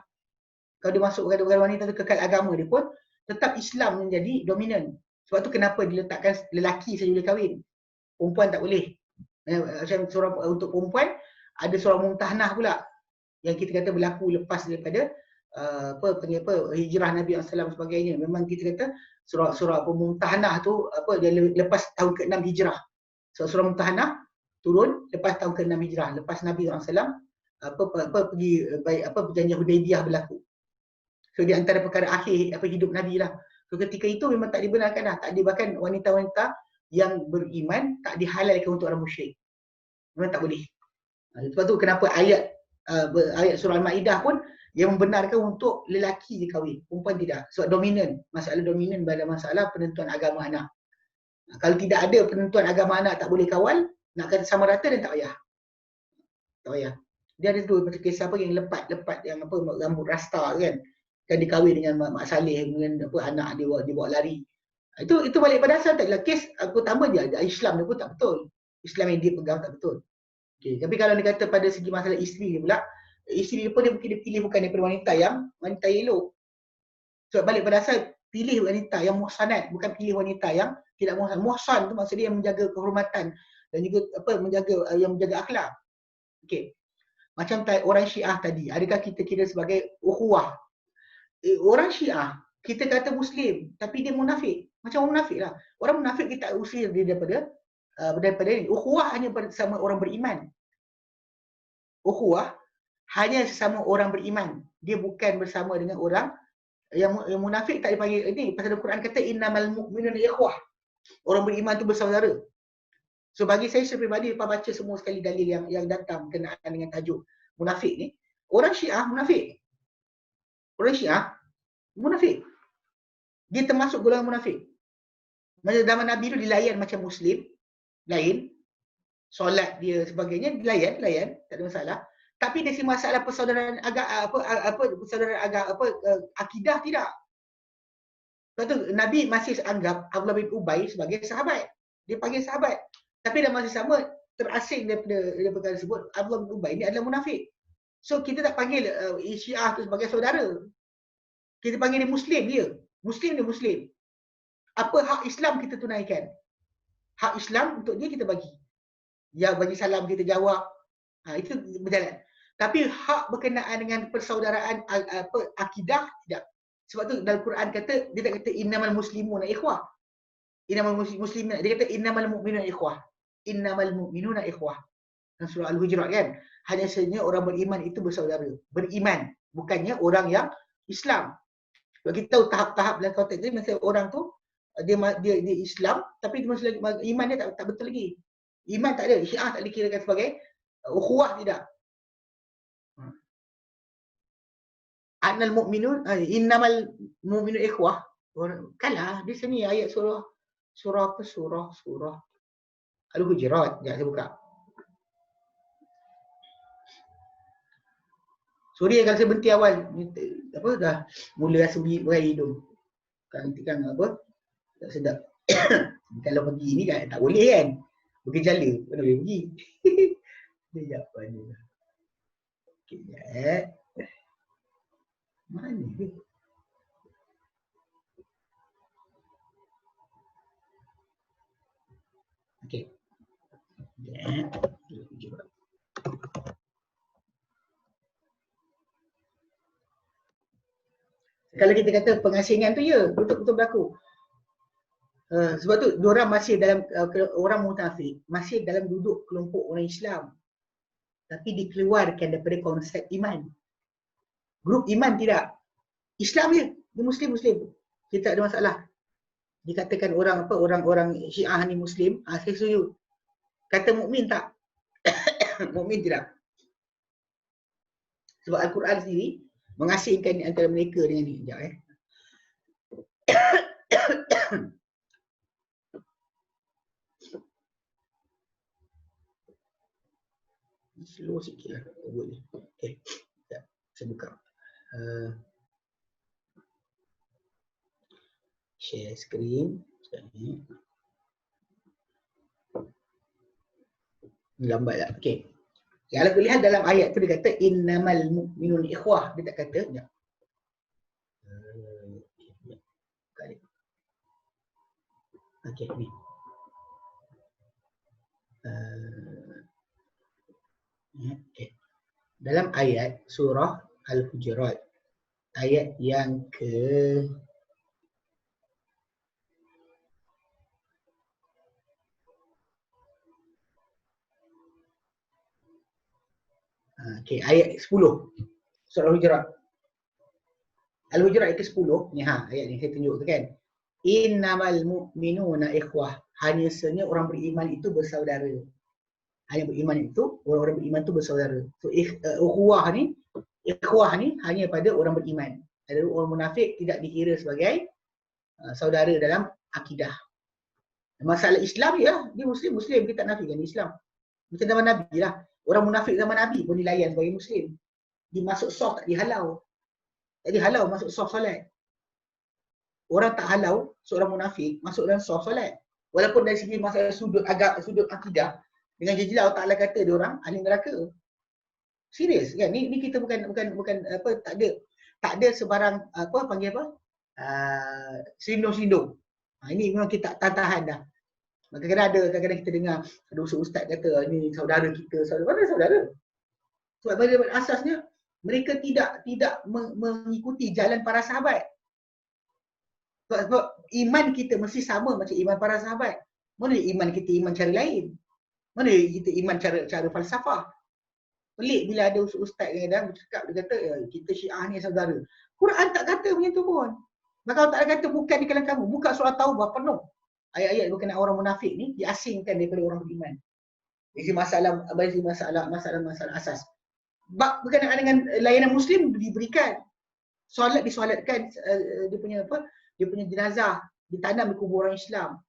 Kalau dia masuk kepada wanita tu kekal agama dia pun, tetap Islam menjadi dominan. Sebab tu kenapa diletakkan lelaki saja boleh kahwin, perempuan tak boleh. Macam surah untuk perempuan, ada surah Mumtahnah pula, yang kita kata berlaku lepas daripada hijrah Nabi SAW sebagainya. Memang kita kata surah Mumtahnah tu dia lepas tahun ke-6 hijrah. Surah Mumtahnah turun lepas tahun ke-6 hijrah, lepas Nabi SAW pergi perjanjian Hudaibiyah berlaku. So di antara perkara akhir hidup Nabi lah. So ketika itu memang tak dibenarkan lah, tak bahkan wanita-wanita yang beriman tak dihalalkan untuk orang musyrik. Memang tak boleh. Sebab tu kenapa ayat surah Al-Ma'idah pun yang membenarkan untuk lelaki je kahwin, perempuan tidak. Sebab dominan, masalah dominan pada masalah penentuan agama anak. Kalau tidak ada penentuan agama anak, tak boleh kawal, nak kata sama rata, dan tak payah. Tak payah. Dia ada tu macam kisah yang lepat yang rambut rasta kan dikahwin dengan Mak Saleh, dengan anak dia bawa lari. Itu balik pada asal, taklah kes pertama dia Islam dia pun tak betul. Islam yang dia pegang tak betul. Okay. Tapi kalau dia kata pada segi masalah isteri dia pula, isteri dia pun dia pilih bukan daripada wanita yang elok. Sebab balik pada asal, pilih wanita yang muhsanat, bukan pilih wanita yang tidak muhsan. Muhsan tu maksudnya yang menjaga kehormatan dan juga yang menjaga akhlak. Okey. Macam orang Syiah tadi, adakah kita kira sebagai ukhuwah? Orang Syiah kita kata Muslim, tapi dia munafik. Macam orang munafik lah. Orang munafik kita usir dia daripada ini. Ukhuwah hanya bersama orang beriman. Ukhuwah hanya sesama orang beriman. Dia bukan bersama dengan orang yang munafik, tak dipanggil ini. Pasal Al-Quran kata innamal mu'minuna ikhwah. Orang beriman tu bersaudara. So bagi saya pribadi, lepas baca semua sekali dalil yang datang kenaan dengan tajuk munafik ni, orang Syiah munafik. Orang Syiah Munafik. Dia termasuk golongan munafik. Masa zaman Nabi tu dilayan macam Muslim, lain. Solat dia sebagainya, layan, tak ada masalah. Tapi dari masalah persaudaraan akidah tidak. Sebab tu Nabi masih anggap Abdullah bin Ubay sebagai sahabat. Dia panggil sahabat. Tapi dalam masa sama terasing daripada perkara tersebut, Abdullah bin Ubay ini adalah munafik. So kita tak panggil Syiah tu sebagai saudara. Kita panggil dia Muslim dia. Muslim dia Muslim. Apa hak Islam kita tunaikan. Hak Islam untuk dia kita bagi. Ya bagi salam kita jawab. Itu berjalan. Tapi hak berkenaan dengan persaudaraan akidah tidak. Sebab tu dalam Quran kata dia tak kata innamal muslimuna ikhwah. Innamal muslimin, dia kata innamal mu'minuna ikhwah. Innamal mu'minuna ikhwah. Dalam surah Al-Hujurat kan. Hanya sahaja orang beriman itu bersaudara. Beriman, bukannya orang yang Islam. Sebab kita tahu tahap-tahap dalam konteks ni, masa orang tu dia Islam tapi dia masih lagi iman dia tak betul lagi. Iman tak ada, Syiah tak dikirakan sebagai ukhuwah, tidak. Annal mu'minun innamal mu'minun ikhwah. Kalah di sini ayat surah Al-Hujurat. Sekejap saya buka. Sorry kalau saya berhenti awal. Apa dah mula rasa berai hidung. Nanti kan apa? Tak sedap. Kalau pergi ni kan tak boleh kan. Bergejala, mana boleh pergi. Dia apa ni? Okey, mana dia? Okey. Kalau kita kata pengasingan tu ya, betul-betul berlaku. Sebab tu diorang masih dalam orang munafik, masih dalam duduk kelompok orang Islam. Tapi dikeluarkan daripada konsep iman. Grup iman tidak. Islam je, dia Muslim. Kita tak ada masalah. Dikatakan orang Syiah ni Muslim, saya setuju. Kata mukmin tak? Mukmin tidak. Sebab Al-Quran sendiri mengasingkan antara mereka dengan ni. Sekejap slow sikit lah. Okay. Saya buka. Share screen. Lambat lah. Okay. Kalau kita lihat dalam ayat tu dia kata innamal mu'minun ikhwah. Dia tak kata. Sekejap. Okay, ni. Okay. Dalam ayat surah Al-Hujurat, ayat yang ke ayat 10 surah Al-Hujurat. Al-Hujurat ayat ke-10 ni ayat ni saya tunjuk tu kan. Innamal mu'minuna ikhwah. Hanya sahaja orang beriman itu bersaudara. Hanya beriman itu, orang-orang beriman itu bersaudara. So ukhuwah ni hanya pada orang beriman. Ada orang munafik tidak dikira sebagai saudara dalam akidah. Masalah Islam ya, dia Muslim, kita tak nafikan Islam. Macam zaman Nabi lah. Orang munafik zaman Nabi pun dilayan sebagai Muslim. Dia masuk saf tak dihalau. Tak dihalau masuk saf solat. Orang tak halau seorang munafik masuk dalam saf solat. Walaupun dari segi masalah sudut akidah, dengan jelas Allah Taala kata dia orang ahli neraka. Serius kan? Ni kita bukan apa, tak ada sebarang apa panggil apa? Selindung-selindung. Ini memang kita tak tahan dah. Kadang-kadang kita dengar ada ustaz kata ini saudara kita, saudara. Sebab pada asasnya mereka tidak mengikuti jalan para sahabat. Sebab iman kita mesti sama macam iman para sahabat. Mana iman kita iman cara lain? Mana kita iman cara falsafah? Pelik bila ada ustaz kadang bercakap, dia kata kita Syiah ni saudara. Quran tak kata macam tu pun. Maka Allah tak kata bukan di kalangan kamu. Buka surah Taubah penuh ayat-ayat berkenaan orang munafik ni diasingkan daripada orang beriman. Ini masalah asas. Bab berkenaan dengan layanan Muslim diberikan. solat disolatkan dia punya apa? Dia punya jenazah ditanam di kuburan Islam.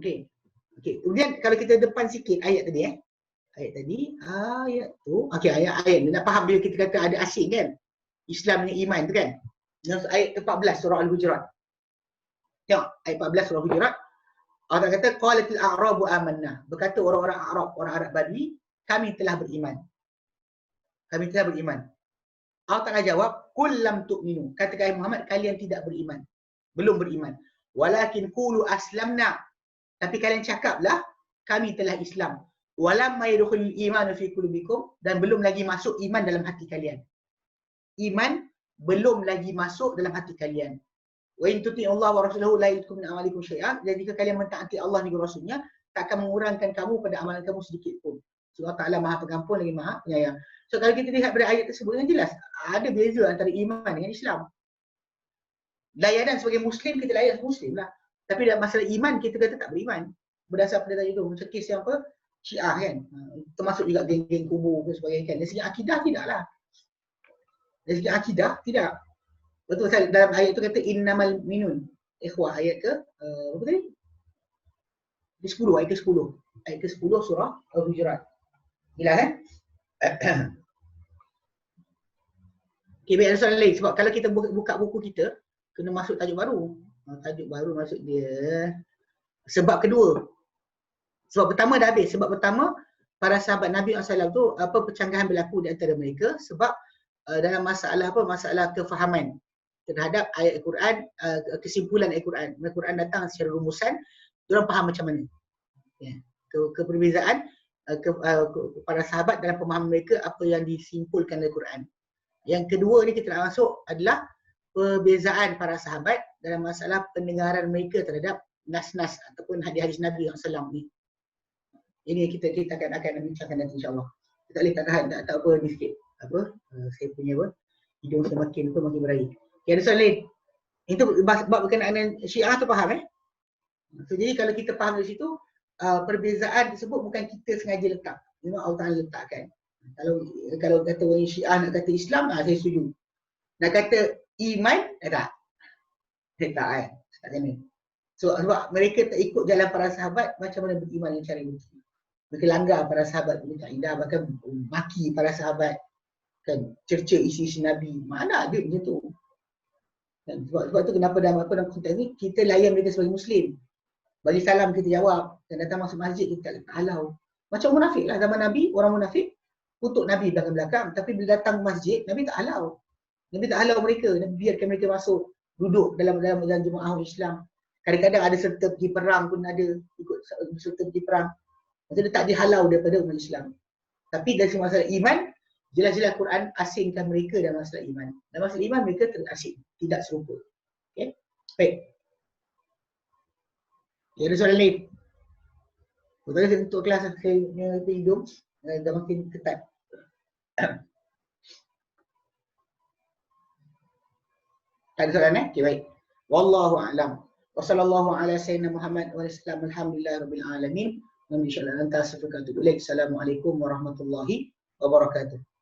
Okey. Okey. Kemudian kalau kita depan sikit ayat tadi ayat tu. Okey, ayat dia nak faham bila kita kata ada asing kan? Islam dengan iman tu kan? Dalam ayat 14 surah Al-Hujurat. Tengok ayat 14 surah Al-Hujurat. Allah kata qalatil a'rabu amanna. Berkata orang-orang Arab, orang Arab Badui, kami telah beriman. Kami telah beriman. Allah Ta'ala jawab, qul lam tu'minu. Katakan Muhammad, kalian tidak beriman. Belum beriman. Walakin qulu aslamna. Tapi kalian cakaplah, kami telah Islam. Walamma yadkhulul imanu fi qulubikum, dan belum lagi masuk iman dalam hati kalian. Iman belum lagi masuk dalam hati kalian. Wa in tuti'u Allah wa rasulahu la yalidkum min amalikum syai'an. Jadi jika kalian mentaati Allah dan Rasulnya, tak akan mengurangkan kamu pada amalan kamu sedikit pun. So Allah Ta'ala Maha Pengampun lagi Maha Penyayang. So kalau kita lihat pada ayat tersebut dengan jelas, ada beza antara iman dengan Islam. Layanan sebagai Muslim, kita layan sebagai Muslim lah. Tapi dalam masalah iman, kita kata tak beriman. Berdasar pada tadi tu, macam kes yang apa? Syiah kan. Termasuk juga geng-geng kubur dan sebagainya kan. Dari segi akidah tidaklah. Dari segi akidah tidak. Betul dalam ayat tu kata innamal minun. Ikhwah ayat ke apa tadi? Ayat ke-10. Ayat ke-10 surah Al-Hujurat. Gila kan? Okay, baik, ada soalan lain. Sebab kalau kita buka buku kita, kena masuk tajuk baru. Tajuk baru maksud dia sebab kedua. Sebab pertama dah habis. Sebab pertama, para sahabat Nabi SAW tu apa percanggahan berlaku di antara mereka sebab dalam masalah apa? Masalah kefahaman terhadap ayat Al-Quran, kesimpulan Al-Quran. Al-Quran datang secara rumusan, diorang faham macam mana. Ya. Keperbezaan para sahabat dalam pemahaman mereka apa yang disimpulkan dari Quran. Yang kedua ni kita nak masuk adalah perbezaan para sahabat dalam masalah pendengaran mereka terhadap nas-nas ataupun hadis-hadis Nabi SAW ni. Ini kita akan bincangkan nanti insya-Allah. Kita boleh tak apa ni sikit. Apa? Saya punya apa? Hidung saya makin berair. Okay, ada soalan lain. Itu bab berkenaan dengan Syiah tu faham So, jadi kalau kita faham dari situ, perbezaan tersebut bukan kita sengaja letak. Memang Allah Ta'ala letakkan. Kalau kata orang Syiah nak kata Islam, saya setuju. Nak kata iman, tak kan? Tak kena. So, sebab mereka tak ikut jalan para sahabat, macam mana beriman dengan cara itu. Mereka langgar para sahabat punya kaedah, bahkan maki para sahabat. Kan, cerca isi-isi Nabi. Mana ada macam tu? Dan sebab tu kenapa dalam konteks ni, kita layan mereka sebagai Muslim. Bagi salam kita jawab. Dan datang masuk masjid kita tak halau. Macam munafik lah. Zaman Nabi, orang munafik kutuk Nabi belakang-belakang. Tapi bila datang masjid, Nabi tak halau. Nabi tak halau mereka. Nabi biarkan mereka masuk. Duduk dalam jemaah Islam. Kadang-kadang ada serta pergi perang pun ada. Ikut serta pergi perang. Maksudnya dia tak dihalau daripada umat Islam. Tapi dari masalah iman, jelas-jelas Quran asingkan mereka dalam masalah iman. Dalam masalah iman mereka terasing. Tidak serupa. Okay? Baik. Ada soalan lain? Betul untuk kelas saya punya hidung dah makin ketat. Tak ada soalan Okay, baik. Wallahu a'lam. Wa sallallahu ala sayyidina Muhammad wa sallam alhamdulillahirabbil alamin. Wa insya Allah anta astaghfiruka wa atubu ilaik. Assalamualaikum warahmatullahi wabarakatuh.